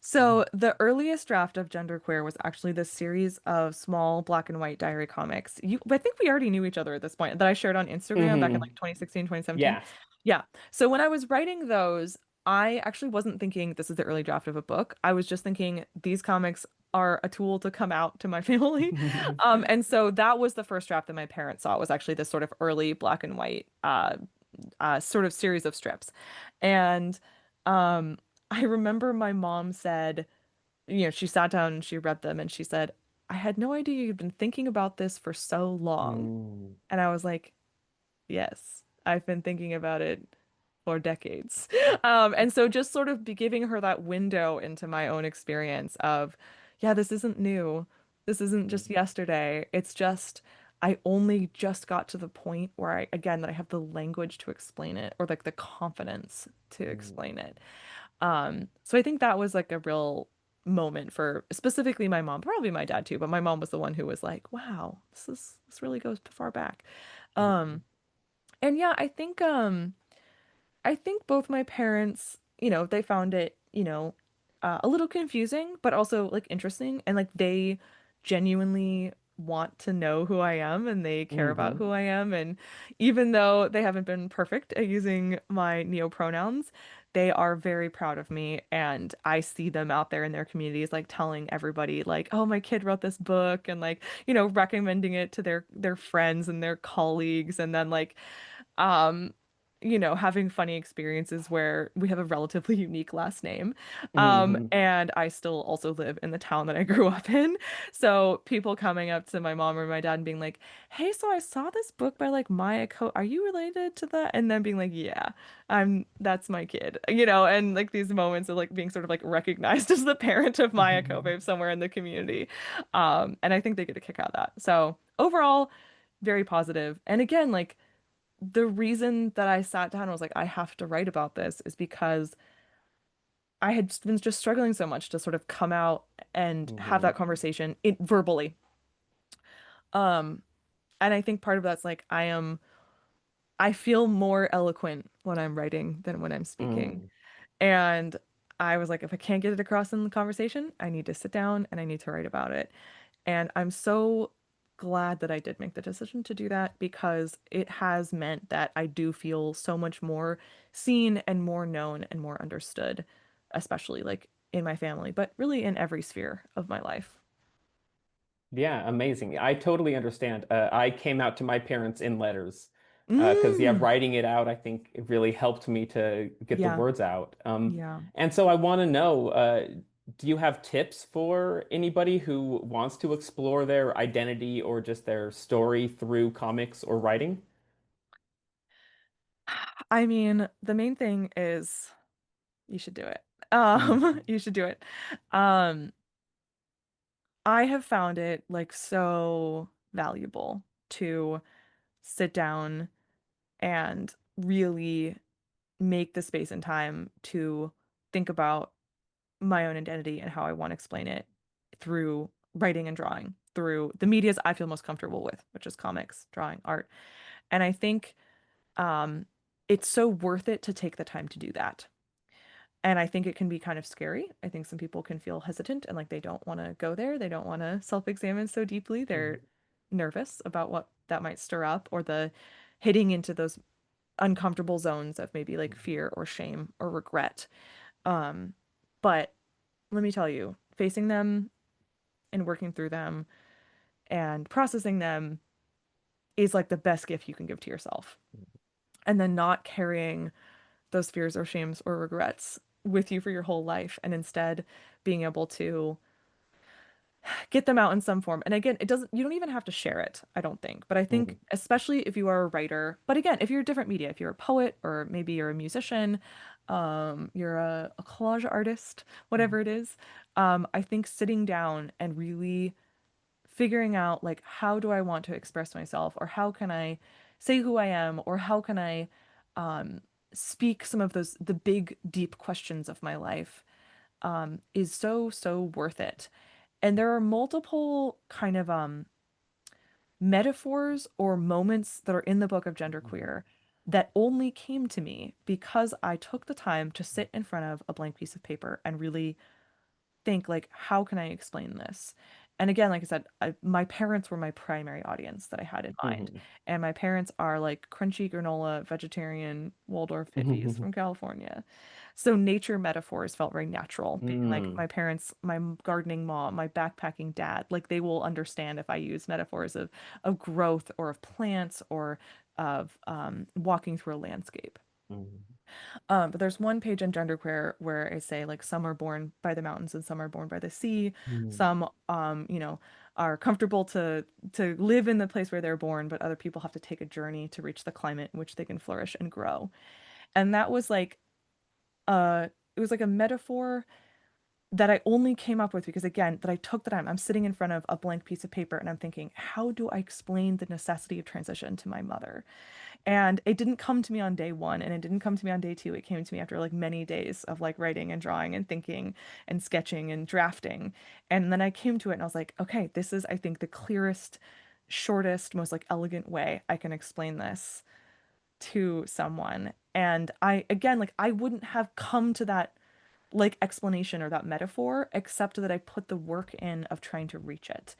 So the earliest draft of Genderqueer was actually this series of small black and white diary comics. I think we already knew each other at this point that I shared on Instagram back in like Hmm. 2016, 2017. Yeah. Yeah. So when I was writing those, I actually wasn't thinking this is the early draft of a book. I was just thinking these comics are a tool to come out to my family. And so that was the first draft that my parents saw was actually this sort of early black and white sort of series of strips. And I remember my mom said, she sat down and she read them and she said, I had no idea you'd been thinking about this for so long. Mm, And I was like, yes, I've been thinking about it for decades. And so just sort of be giving her that window into my own experience of, yeah, this isn't new. This isn't just yesterday. It's just, I only just got to the point where again, that I have the language to explain it or like the confidence to mm, explain it. So I think that was like a real moment for specifically my mom, probably my dad too, but my mom was the one who was like, wow, this really goes far back. mm, Um, and yeah, I think both my parents, they found it, a little confusing, but also like interesting. And like they genuinely want to know who I am and they care about mhm, who I am. And even though they haven't been perfect at using my neo-pronouns, they are very proud of me. And I see them out there in their communities, like telling everybody, like, oh, my kid wrote this book and like, recommending it to their friends and their colleagues. And then like um having funny experiences where we have a relatively unique last name. mhm, And I still also live in the town that I grew up in. So people coming up to my mom or my dad and being like, "Hey, so I saw this book by like Maia Ko, are you related to that?" And then being like, "Yeah, that's my kid." And like these moments of like being sort of like recognized as the parent of Maia Kobabe somewhere in the community. And I think they get a kick out of that. So overall, very positive. And again, like the reason that I sat down and was like, I have to write about this is because I had been just struggling so much to sort of come out and have mhm, that conversation verbally. Um, and I think part of that's like I feel more eloquent when I'm writing than when I'm speaking. mm. And I was like, if I can't get it across in the conversation, I need to sit down and I need to write about it. And I'm so glad that I did make the decision to do that because it has meant that I do feel so much more seen and more known and more understood, especially like in my family, but really in every sphere of my life. Yeah, amazing. I totally understand. I came out to my parents in letters because, yeah, Mm. writing it out, I think it really helped me to get the Yeah, words out. yeah. And so I want to know, do you have tips for anybody who wants to explore their identity or just their story through comics or writing? I mean, the main thing is you should do it. Mhm. You should do it. Um, I have found it like so valuable to sit down and really make the space and time to think about my own identity and how I want to explain it through writing and drawing through the medias I feel most comfortable with, which is comics, drawing, art. And I think um, it's so worth it to take the time to do that. And I think it can be kind of scary. I think some people can feel hesitant and like they don't want to go there. They don't want to self-examine so deeply. They're Mhm. nervous about what that might stir up or the hitting into those uncomfortable zones of maybe like fear or shame or regret. Um, but let me tell you, facing them and working through them and processing them is like the best gift you can give to yourself. And then not carrying those fears or shames or regrets with you for your whole life and instead being able to get them out in some form. And again, it doesn't, you don't even have to share it, I don't think. But I think, Mhm. especially if you are a writer, but again, if you're a different media, if you're a poet or maybe you're a musician, you're a collage artist, Mhm. whatever it is, I think sitting down and really figuring out like how do I want to express myself or how can I say who I am or how can I um, speak some of those the big deep questions of my life is so so worth it. And there are multiple kind of metaphors or moments that are in the book of Mhm. genderqueer that only came to me because I took the time to sit in front of a blank piece of paper and really think like how can I explain this. And again, like I said, my parents were my primary audience that I had in mind, Mhm. and my parents are like crunchy granola vegetarian Waldorf hippies from California, so nature metaphors felt very natural, being like Mm. my parents, my gardening mom, my backpacking dad, like they will understand if I use metaphors of growth or of plants or of walking through a landscape. Mhm. But there's one page in genderqueer where I say like some are born by the mountains and some are born by the sea. Mhm. Some, are comfortable to live in the place where they're born, but other people have to take a journey to reach the climate in which they can flourish and grow. And that was like it was like a metaphor that I only came up with because again, that I took the time. I'm sitting in front of a blank piece of paper and I'm thinking, how do I explain the necessity of transition to my mother? And it didn't come to me on day one and it didn't come to me on day two. It came to me after like many days of like writing and drawing and thinking and sketching and drafting. And then I came to it and I was like, okay, this is, I think, the clearest, shortest, most like elegant way I can explain this to someone. And I, again, like I wouldn't have come to that like explanation or that metaphor except that I put the work in of trying to reach it.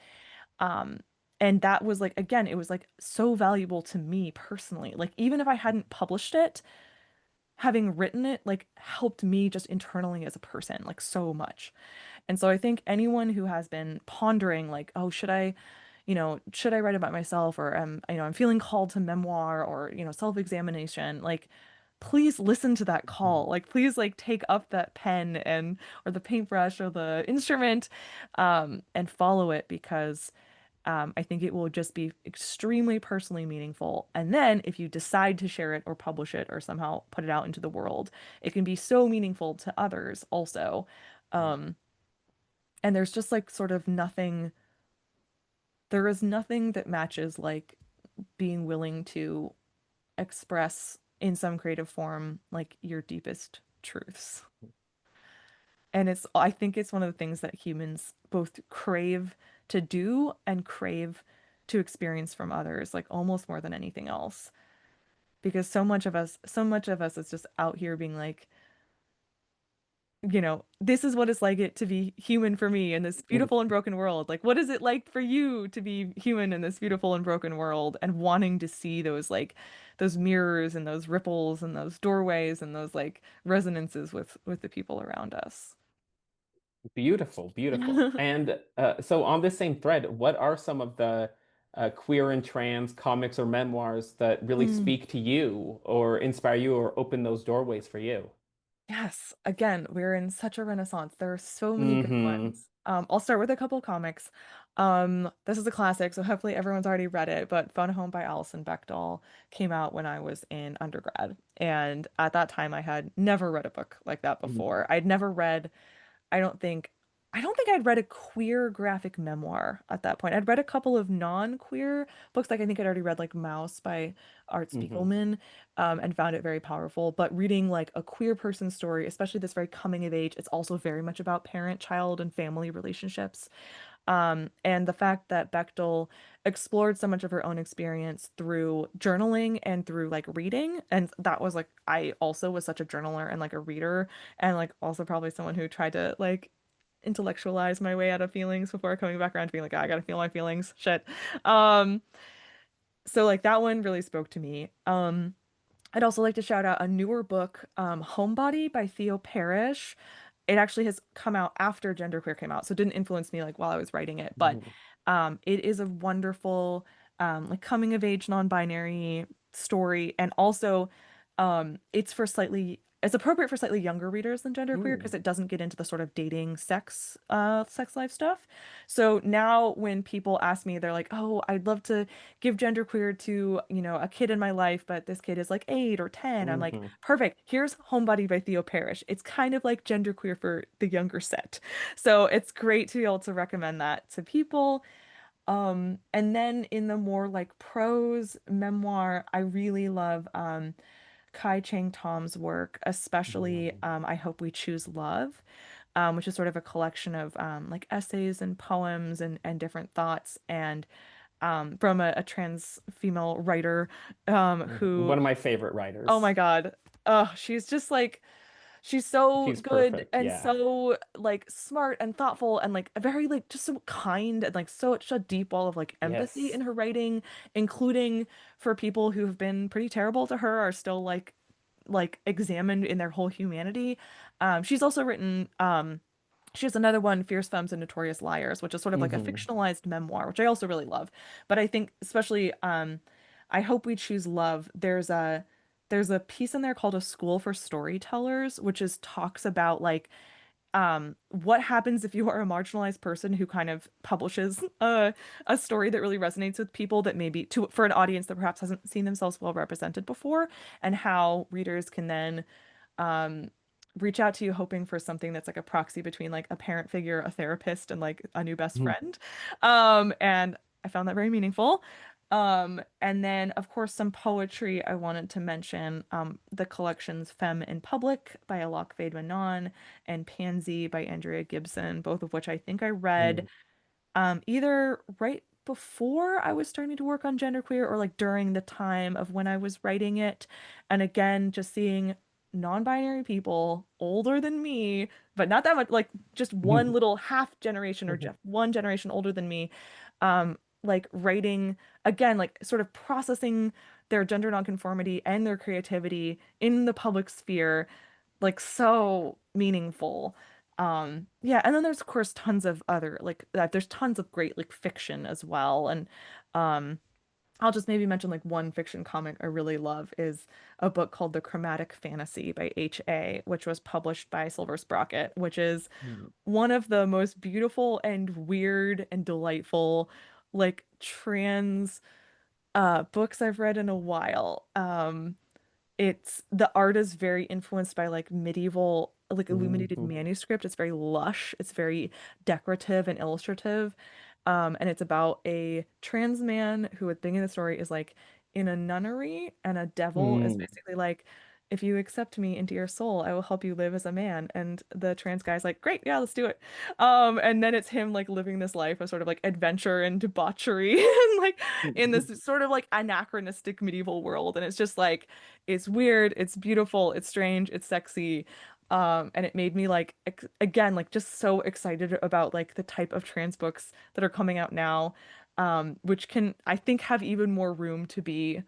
Um, and that was like, again, it was like so valuable to me personally. Like, even if I hadn't published it, having written it, like, helped me just internally as a person, like, so much. And so I think anyone who has been pondering, like, oh, should I write about myself or I'm feeling called to memoir or, self-examination, like, please listen to that call. Mhm. Like, please, like, take up that pen and, or the paintbrush or the instrument, and follow it because I think it will just be extremely personally meaningful. And then if you decide to share it or publish it or somehow put it out into the world, it can be so meaningful to others also. Um, and there's just like sort of nothing, there is nothing that matches like being willing to express in some creative form like your deepest truths. And I think it's one of the things that humans both crave to do and crave to experience from others, like almost more than anything else. Because so much of us is just out here being like, this is what it's like it to be human for me in this Mhm. beautiful and broken world. Like, what is it like for you to be human in this beautiful and broken world? And wanting to see those like those mirrors and those ripples and those doorways and those like resonances with the people around us. Beautiful, beautiful. And so, on this same thread, what are some of the queer and trans comics or memoirs that really Mm. speak to you or inspire you or open those doorways for you? Yes, again, we're in such a renaissance. There are so many good Hmm. ones. I'll start with a couple comics. This is a classic, so hopefully everyone's already read it, but Phone Home by Alison Bechdel came out when I was in undergrad. And at that time, I had never read a book like that before. I'd never read I don't think I don't think I'd read a queer graphic memoir at that point. I'd read a couple of non-queer books, like I think I'd already read like Mouse by Art Hmm. Spiegelman, and found it very powerful. But reading like a queer person's story, especially this very coming of age, it's also very much about parent, child, and family relationships. And the fact that Bechtel explored so much of her own experience through journaling and through like reading. And that was like, I also was such a journaler and like a reader, and like also probably someone who tried to like intellectualize my way out of feelings before coming back around to being like, "Ah, I gotta feel my feelings. Shit." Um, so like that one really spoke to me. I'd also like to shout out a newer book, Homebody by Theo Parrish. It actually has come out after Genderqueer came out, so it didn't influence me like while I was writing it, but Mhm. it is a wonderful like coming of age non-binary story, and also it's appropriate for slightly younger readers than Genderqueer Mm. because it doesn't get into the sort of dating sex life stuff. So now when people ask me, they're like, "Oh, I'd love to give genderqueer to, a kid in my life, but this kid is like 8 or 10." I'm like, Mhm. perfect. Here's Homebody by Theo Parrish. It's kind of like genderqueer for the younger set. So it's great to be able to recommend that to people. And then in the more like prose memoir, I really love Kai Chang Tom's work, especially Mm. I Hope We Choose Love, which is sort of a collection of like essays and poems and different thoughts, and from a trans female writer who, One of my favorite oh my writers. God, she's just like, she's so She's good perfect. and Yeah. so like smart and thoughtful and like very like just so kind and like such a deep wall of like empathy Yes. in her writing, including for people who have been pretty terrible to her are still like examined in their whole humanity. She's also written she has another one, Fierce Femmes and Notorious Liars, which is sort of like a Hmm. fictionalized memoir, which I also really love. But I think especially I Hope We Choose Love, there's a piece in there called A School for Storytellers, which is talks about like what happens if you are a marginalized person who kind of publishes a story that really resonates with people that maybe to for an audience that perhaps hasn't seen themselves well represented before, and how readers can then um, reach out to you hoping for something that's like a proxy between like a parent figure, a therapist, and like a new best friend. And I found that very meaningful. And then of course some poetry I wanted to mention, the collections Femme in Public by Alok Vaid-Menon and Pansy by Andrea Gibson, both of which I think I read either right before I was starting to work on genderqueer or like during the time of when I was writing it. And again, just seeing non-binary people older than me, but not that much, like just one little half generation or just one generation older than me, like writing again, like sort of processing their gender nonconformity and their creativity in the public sphere, like so meaningful. Yeah, and then there's of course tons of other like there's tons of great like fiction as well. And um I'll just maybe mention like one fiction comic I really love is a book called The Chromatic Fantasy by H.A., which was published by Silver Sprocket, which is one of the most beautiful and weird and delightful like trans books I've read in a while. It's the art is very influenced by like medieval, like illuminated Hmm. manuscript. It's very lush, it's very decorative and illustrative. And it's about a trans man who, at the beginning of the story, is like in a nunnery, and a devil is basically like, if you accept me into your soul, I will help you live as a man. And the trans guy's like, great, yeah, let's do it. And then it's him like living this life of sort of like adventure and debauchery and like in this sort of like anachronistic medieval world. And it's just like, it's weird, it's beautiful, it's strange, it's sexy. And it made me like again like just so excited about like the type of trans books that are coming out now, which can I think have even more room to be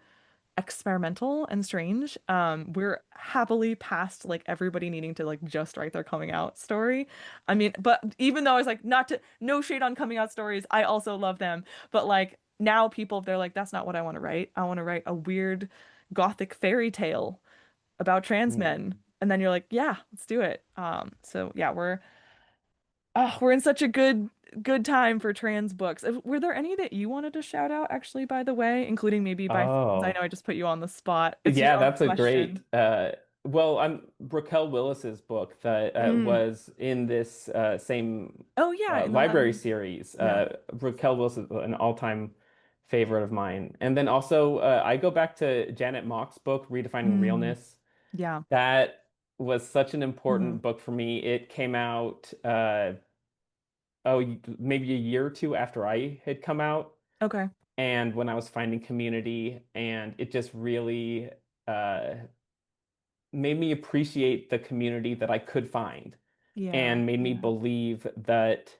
experimental and strange. We're happily past like everybody needing to like just write their coming out story. I mean, but even though I was like, not to no shade on coming out stories, I also love them. But like now people, they're like, that's not what I want to write. I want to write a weird gothic fairy tale about trans men. And then you're like, yeah, let's do it. So yeah, we're in such a good time for trans books. Were there any that you wanted to shout out actually, by the way, including maybe by friends? I know Oh. I just put you on the spot. It's your Yeah, own that's a great question. well, I'm Raquel Willis's book that Mm. was in this same Oh yeah, in the library Lavender. series. Yeah. Raquel Willis is an all-time favorite of mine. And then also I go back to Janet Mock's book, Redefining Mm. Realness. Yeah. That was such an Hmm. important book for me. It came out maybe a year or two after I had come out, Okay. and when I was finding community, and it just really uh, made me appreciate the community that I could find, Yeah. and made me Yeah. believe that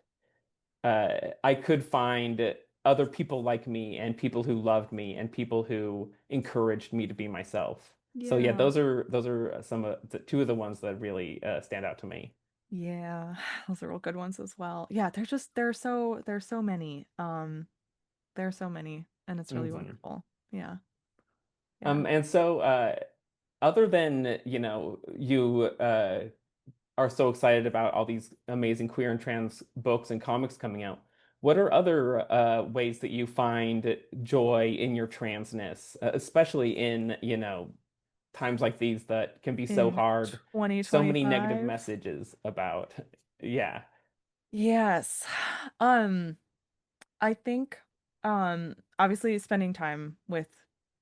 I could find other people like me, and people who loved me, and people who encouraged me to be myself. So yeah, Yeah. those are some of the two of the ones that really stand out to me. Yeah. Those are real good ones as well. Yeah, there's so many. There are so many, and it's really Hmm. wonderful. Yeah. Yeah. And so other than, you are so excited about all these amazing queer and trans books and comics coming out, what are other ways that you find joy in your transness, especially in, times like these that can be so In hard, so many negative 2025. messages about, yeah. Yes. Um, I think obviously spending time with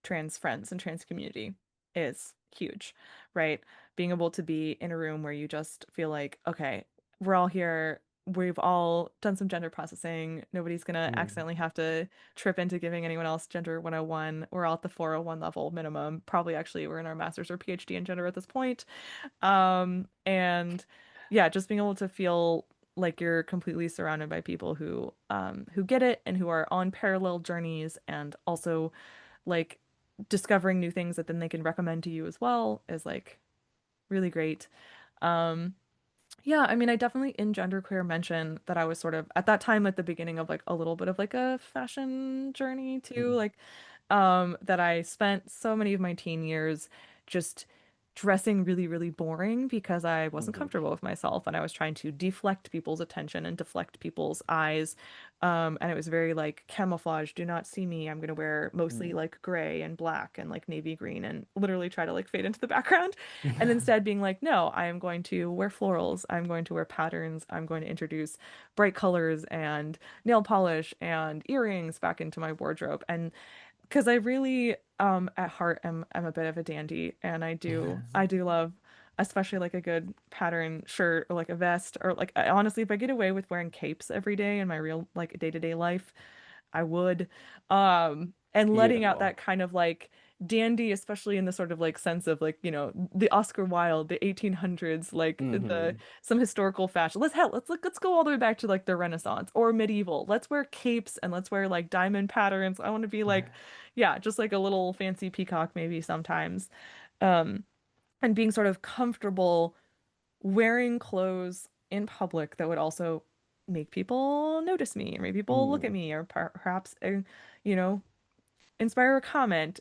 trans friends and trans community is huge, right? Being able to be in a room where you just feel like, okay, we're all here. We've all done some gender processing. Nobody's gonna Mm, accidentally have to trip into giving anyone else gender 101. We're all at the 401 level minimum. Probably actually we're in our master's or PhD in gender at this point. And yeah, just being able to feel like you're completely surrounded by people who get it and who are on parallel journeys and also like discovering new things that then they can recommend to you as well is like really great. Um, yeah, I mean, I definitely in genderqueer mentioned that I was sort of at that time at the beginning of like a little bit of like a fashion journey too, mm, like that I spent so many of my teen years just dressing really, really boring because I wasn't mhm, comfortable with myself and I was trying to deflect people's attention and deflect people's eyes. And it was very like camouflage, do not see me. I'm gonna wear mostly mm. like gray and black and like navy green and literally try to like fade into the background. And instead being like, no, I am going to wear florals, I'm going to wear patterns, I'm going to introduce bright colors and nail polish and earrings back into my wardrobe. And because I really at heart am a bit of a dandy and I do love especially like a good pattern shirt or like a vest or like honestly if I get away with wearing capes every day in my real like day-to-day life I would. And letting out that Beautiful. kind of like dandy, especially in the sort of like sense of like, you know, the Oscar Wilde, the 1800s, like the Hmm. some historical fashion. Let's go all the way back to like the Renaissance or medieval. Let's wear capes and let's wear like diamond patterns. I want to be like, yeah, just like a little fancy peacock maybe sometimes. Um, and being sort of comfortable wearing clothes in public that would also make people notice me or make people look at Mm. me or perhaps you know inspire a comment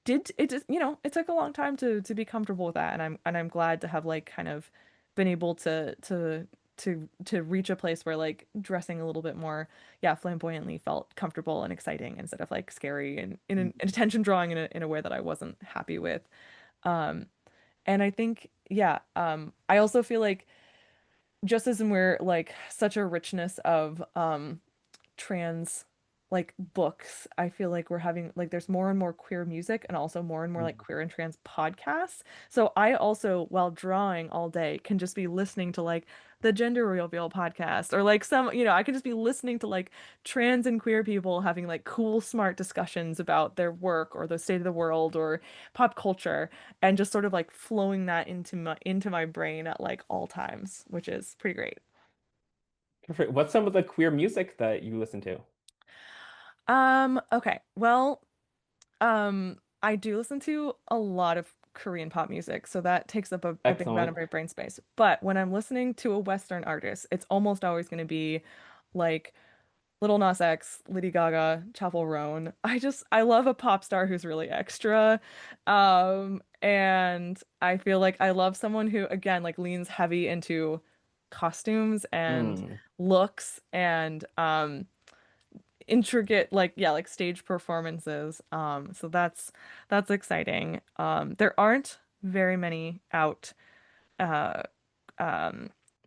did it just you know it took a long time to be comfortable with that and I'm glad to have like kind of been able to reach a place where like dressing a little bit more yeah flamboyantly felt comfortable and exciting instead of like scary and in attention drawing in a way that I wasn't happy with um and I think, yeah, I also feel like just as in we're like such a richness of trans like books, I feel like we're having like there's more and more queer music and also more and more like Mm. queer and trans podcasts. So I also, while drawing all day, can just be listening to like the Gender Reveal podcast or like some, you know, I could just be listening to like trans and queer people having like cool, smart discussions about their work or the state of the world or pop culture and just sort of like flowing that into my brain at like all times, which is pretty great. Perfect. What's some of the queer music that you listen to? Okay. Well, I do listen to a lot of Korean pop music, so that takes up a big amount Excellent. of my brain space. But when I'm listening to a Western artist, it's almost always going to be like Little Nas X, Lady Gaga, Chappell Roan. I love a pop star who's really extra. And I feel like I love someone who again like leans heavy into costumes and Mm. looks and intricate like yeah like stage performances so that's exciting there aren't very many out uh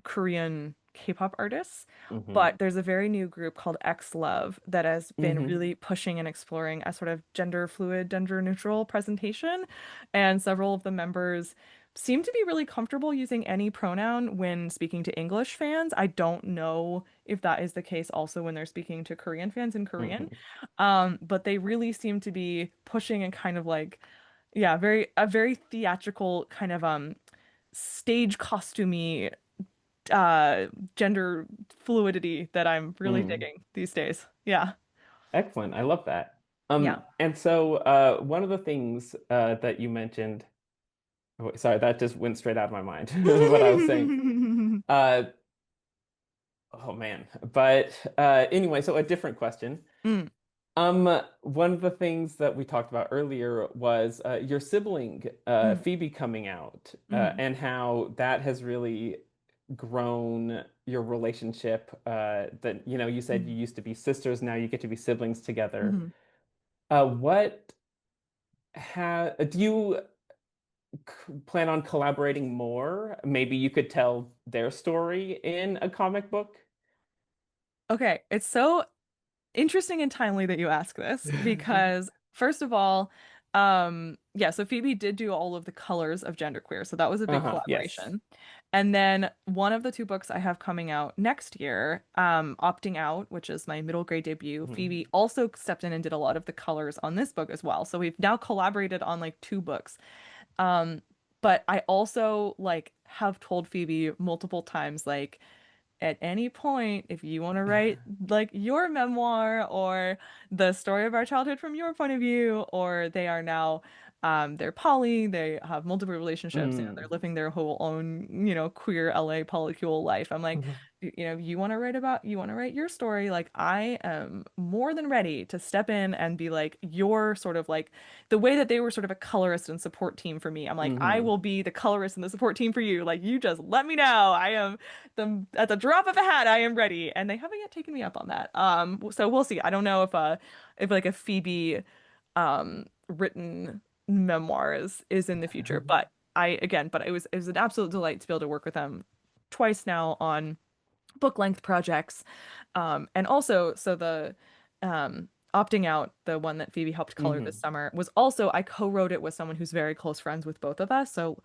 Korean K-pop artists, Hmm. but there's a very new group called X Love that has been Hmm. really pushing and exploring a sort of gender fluid, gender neutral presentation. And several of the members seem to be really comfortable using any pronoun when speaking to English fans. I don't know if that is the case also when they're speaking to Korean fans in Korean. Hmm. But they really seem to be pushing and kind of like, yeah, a very theatrical kind of stage costumey gender fluidity that I'm really Mm. digging these days. Yeah. Excellent. I love that. Yeah. And so one of the things that you mentioned, oh, sorry, that just went straight out of my mind, what I was saying. Uh, oh man. But anyway, so a different question. Mm, One of the things that we talked about earlier was your sibling, mm, Phoebe, coming out, mm, and how that has really grown your relationship. That, you said you mm, used to be sisters, now you get to be siblings together. mm. What do you plan on collaborating more? Maybe you could tell their story in a comic book. Okay, it's so interesting and timely that you ask this because first of all, yeah, so Phoebe did do all of the colors of genderqueer, so that was a big Uh-huh, yes. collaboration. And then one of the two books I have coming out next year, Opting Out, which is my middle grade debut, Mhm. Phoebe also stepped in and did a lot of the colors on this book as well. So we've now collaborated on like two books. Um, but I also like have told Phoebe multiple times, like, at any point, if you want to write like your memoir or the story of our childhood from your point of view, or they are now they're poly, they have multiple relationships, they're Mm. living their whole own, queer LA polycule life. I'm like, you want to write your story, like I am more than ready to step in and be like your sort of like the way that they were sort of a colorist and support team for me. I'm like, I Hmm. will be the colorist and the support team for you. Like you just let me know. I am at the drop of a hat, I am ready. And they haven't yet taken me up on that. So we'll see. I don't know if like a Phoebe written memoir is in the future, but it was an absolute delight to be able to work with them twice now on book length projects. And also, so the Opting Out, the one that Phoebe helped color this Hmm. summer, was also I co-wrote it with someone who's very close friends with both of us. So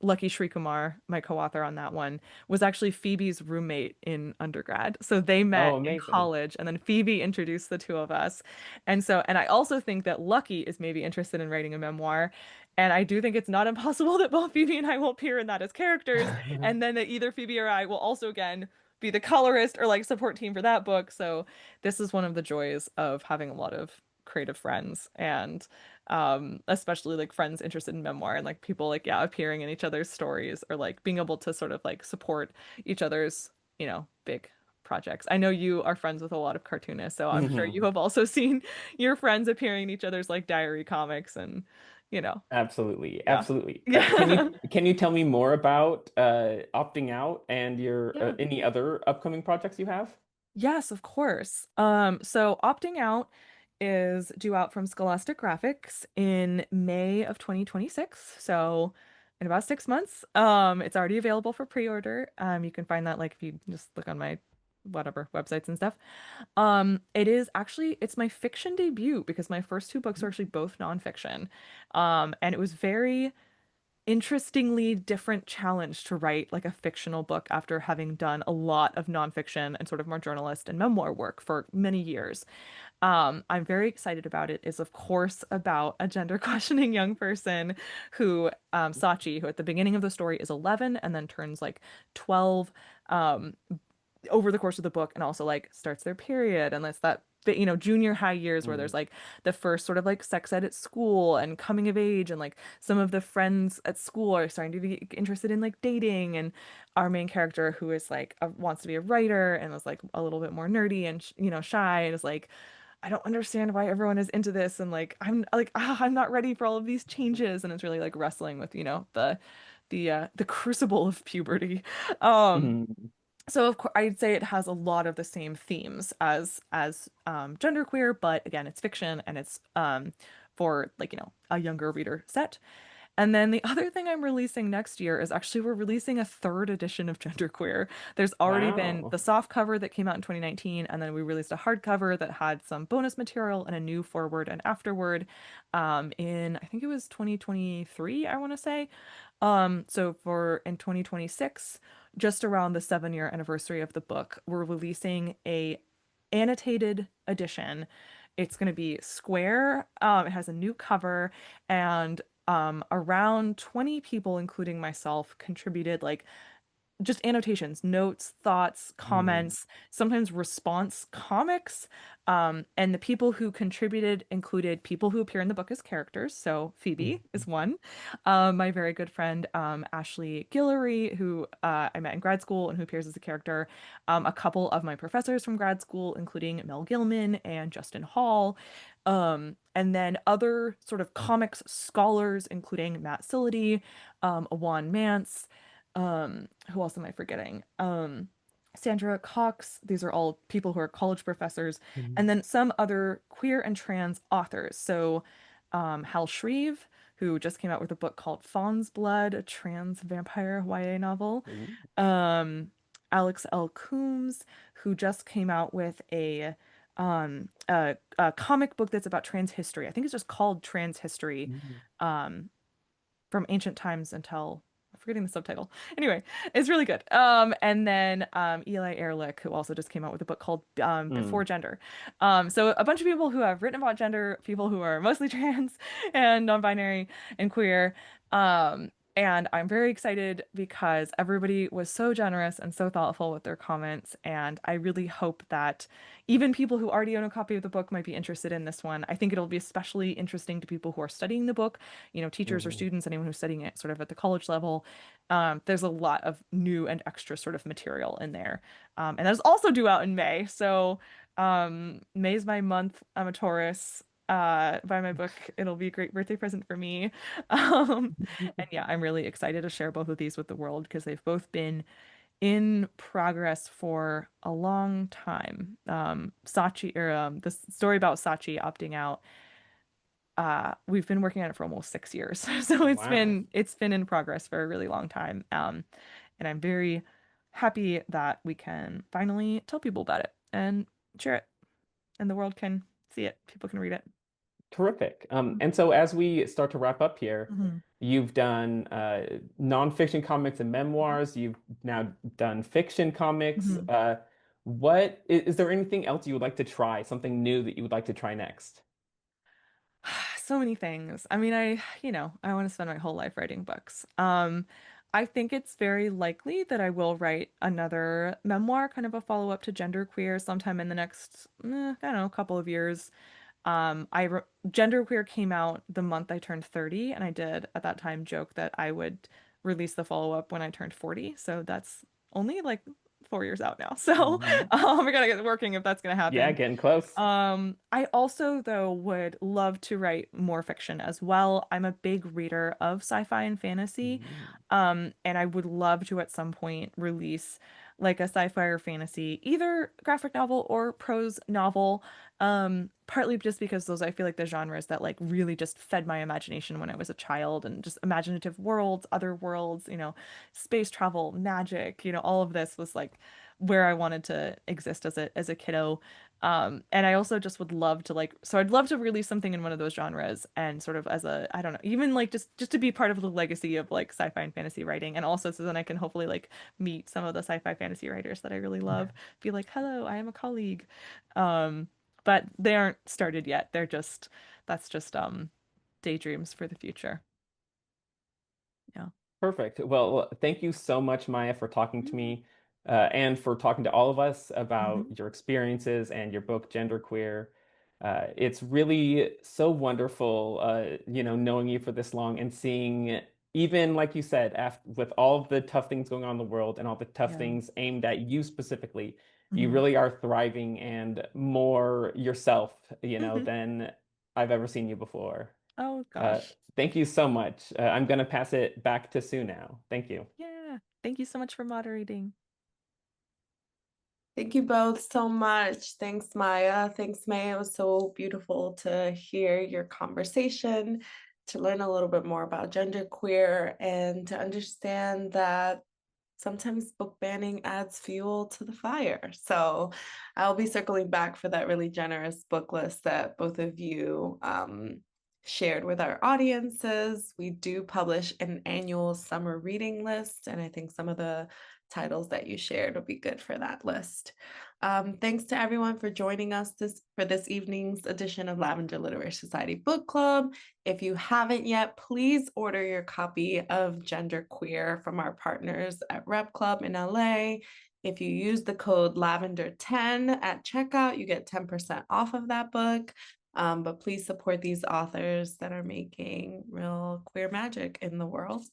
Lucky Srikumar, my co-author on that one, was actually Phoebe's roommate in undergrad. So they Oh, met in amazing. college, and then Phoebe introduced the two of us. And I also think that Lucky is maybe interested in writing a memoir. And I do think it's not impossible that both Phoebe and I will appear in that as characters, and then that either Phoebe or I will also again be the colorist or like support team for that book. So this is one of the joys of having a lot of creative friends and especially like friends interested in memoir and like people like yeah appearing in each other's stories or like being able to sort of like support each other's, big projects. I know you are friends with a lot of cartoonists, so I'm sure you Hmm. have also seen your friends appearing in each other's like diary comics and you know Absolutely, yeah. absolutely. Can you Yeah. can you tell me more about opting out and your Yeah. any other upcoming projects you have? Yes, of course. So Opting Out is due out from Scholastic Graphics in May of 2026. So in about 6 months. It's already available for pre-order. You can find that like if you just look on my whatever websites and stuff. It's my fiction debut because my first two books are actually both nonfiction. And it was very interestingly different challenge to write like a fictional book after having done a lot of nonfiction and sort of more journalist and memoir work for many years. I'm very excited about it. Is of course about a gender questioning young person who, Sachi, who at the beginning of the story is 11 and then turns like 12. Over the course of the book and also like starts their period and that's that bit, junior high years where Mm. there's like the first sort of like sex ed at school and coming of age and like some of the friends at school are starting to be interested in like dating and our main character who is like wants to be a writer and is like a little bit more nerdy and shy and is like I don't understand why everyone is into this and like I'm not ready for all of these changes and it's really like wrestling with the crucible of puberty. um Mhm. so of course, I'd say it has a lot of the same themes as genderqueer, but again, it's fiction and it's for like a younger reader set. And then the other thing I'm releasing next year is actually we're releasing a third edition of Genderqueer. There's already been Wow. the soft cover that came out in 2019, and then we released a hardcover that had some bonus material and a new forward and afterword in I think it was 2023, I want to say. So for in 2026, just around the 7-year anniversary of the book, we're releasing a annotated edition. It's going to be square. It has a new cover, and around 20 people, including myself, contributed like just annotations, notes, thoughts, Mm, comments, sometimes response comics. And the people who contributed included people who appear in the book as characters. So Phoebe mm, is one. My very good friend, Ashley Guillory, who I met in grad school and who appears as a character. A couple of my professors from grad school, including Mel Gilman and Justin Hall. And then other sort of comics scholars, including Matt Sillity, Awan Mance, who else am I forgetting? Sandra Cox. These are all people who are college professors, mm, and then some other queer and trans authors. So, Hal Shreve, who just came out with a book called Fawn's Blood, a trans vampire YA novel. ooh, Um, Alex L. Coombs, who just came out with a comic book that's about trans history. I think it's just called Trans History. mm, Um, from ancient times until I'm forgetting the subtitle. Anyway, it's really good. And then Eli Ehrlich, who also just came out with a book called Before mm. Gender. So a bunch of people who have written about gender, people who are mostly trans and non-binary and queer. And I'm very excited because everybody was so generous and so thoughtful with their comments. And I really hope that even people who already own a copy of the book might be interested in this one. I think it'll be especially interesting to people who are studying the book, teachers or Mhm. students, anyone who's studying it sort of at the college level. There's a lot of new and extra sort of material in there. And that's also due out in May. So May's my month. I'm a Taurus. Buy my book. It'll be a great birthday present for me. And yeah, I'm really excited to share both of these with the world because they've both been in progress for a long time. Sachi, or the story about Sachi opting out, we've been working on it for almost 6 years. So Wow. it's been in progress for a really long time. And I'm very happy that we can finally tell people about it and share it, and the world can see it. People can read it. Terrific. And so as we start to wrap up here, Mhm. you've done nonfiction comics and memoirs. You've now done fiction comics. Mhm. What is there anything else you would like to try? Something new that you would like to try next? So many things. I mean, I want to spend my whole life writing books. I think it's very likely that I will write another memoir, kind of a follow-up to Genderqueer sometime in the next, I don't know, couple of years. Genderqueer came out the month I turned 30, and I did at that time joke that I would release the follow-up when I turned 40. So that's only like 4 years out now. So Mhm. we gotta get working if that's gonna Yeah, happen. getting close. I also, though, would love to write more fiction as well. I'm a big reader of sci-fi and fantasy. Mhm. And I would love to at some point release like a sci-fi or fantasy, either graphic novel or prose novel. Partly just because those I feel like the genres that like really just fed my imagination when I was a child, and just imaginative worlds, other worlds, space travel, magic, all of this was like where I wanted to exist as a kiddo. And I also just would love to so I'd love to release something in one of those genres, and sort of as I don't know, even like just to be part of the legacy of like sci-fi and fantasy writing, and also so then I can hopefully like meet some of the sci-fi fantasy writers that I really love, be like, hello, I am a colleague. Um, but they aren't started yet. That's just daydreams for the future. Yeah. Perfect. Well, thank you so much, Maya, for talking to me and for talking to all of us about Mhm. your experiences and your book, Genderqueer. It's really so wonderful, knowing you for this long and seeing, even like you said, after, with all of the tough things going on in the world and all the tough Yeah. things aimed at you specifically, you Mhm. really are thriving and more yourself, Mhm. than I've ever seen you before. Oh Uh, gosh. Thank you so much. I'm going to pass it back to Sue now. Thank you. Yeah. Thank you so much for moderating. Thank you both so much. Thanks, Maya. Thanks, May. It was so beautiful to hear your conversation, to learn a little bit more about genderqueer and to understand that sometimes book banning adds fuel to the fire. So I'll be circling back for that really generous book list that both of you shared with our audiences. We do publish an annual summer reading list, and I think some of the titles that you shared will be good for that list. Thanks to everyone for joining us for this evening's edition of Lavender Literary Society Book Club. If you haven't yet, please order your copy of Genderqueer from our partners at Rep Club in LA. If you use the code Lavender10 at checkout, you get 10% off of that book. But please support these authors that are making real queer magic in the world.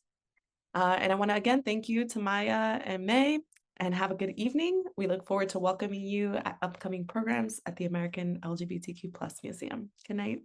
And I want to again thank you to Maia and Mey, and have a good evening. We look forward to welcoming you at upcoming programs at the American LGBTQ+ Museum. Good night.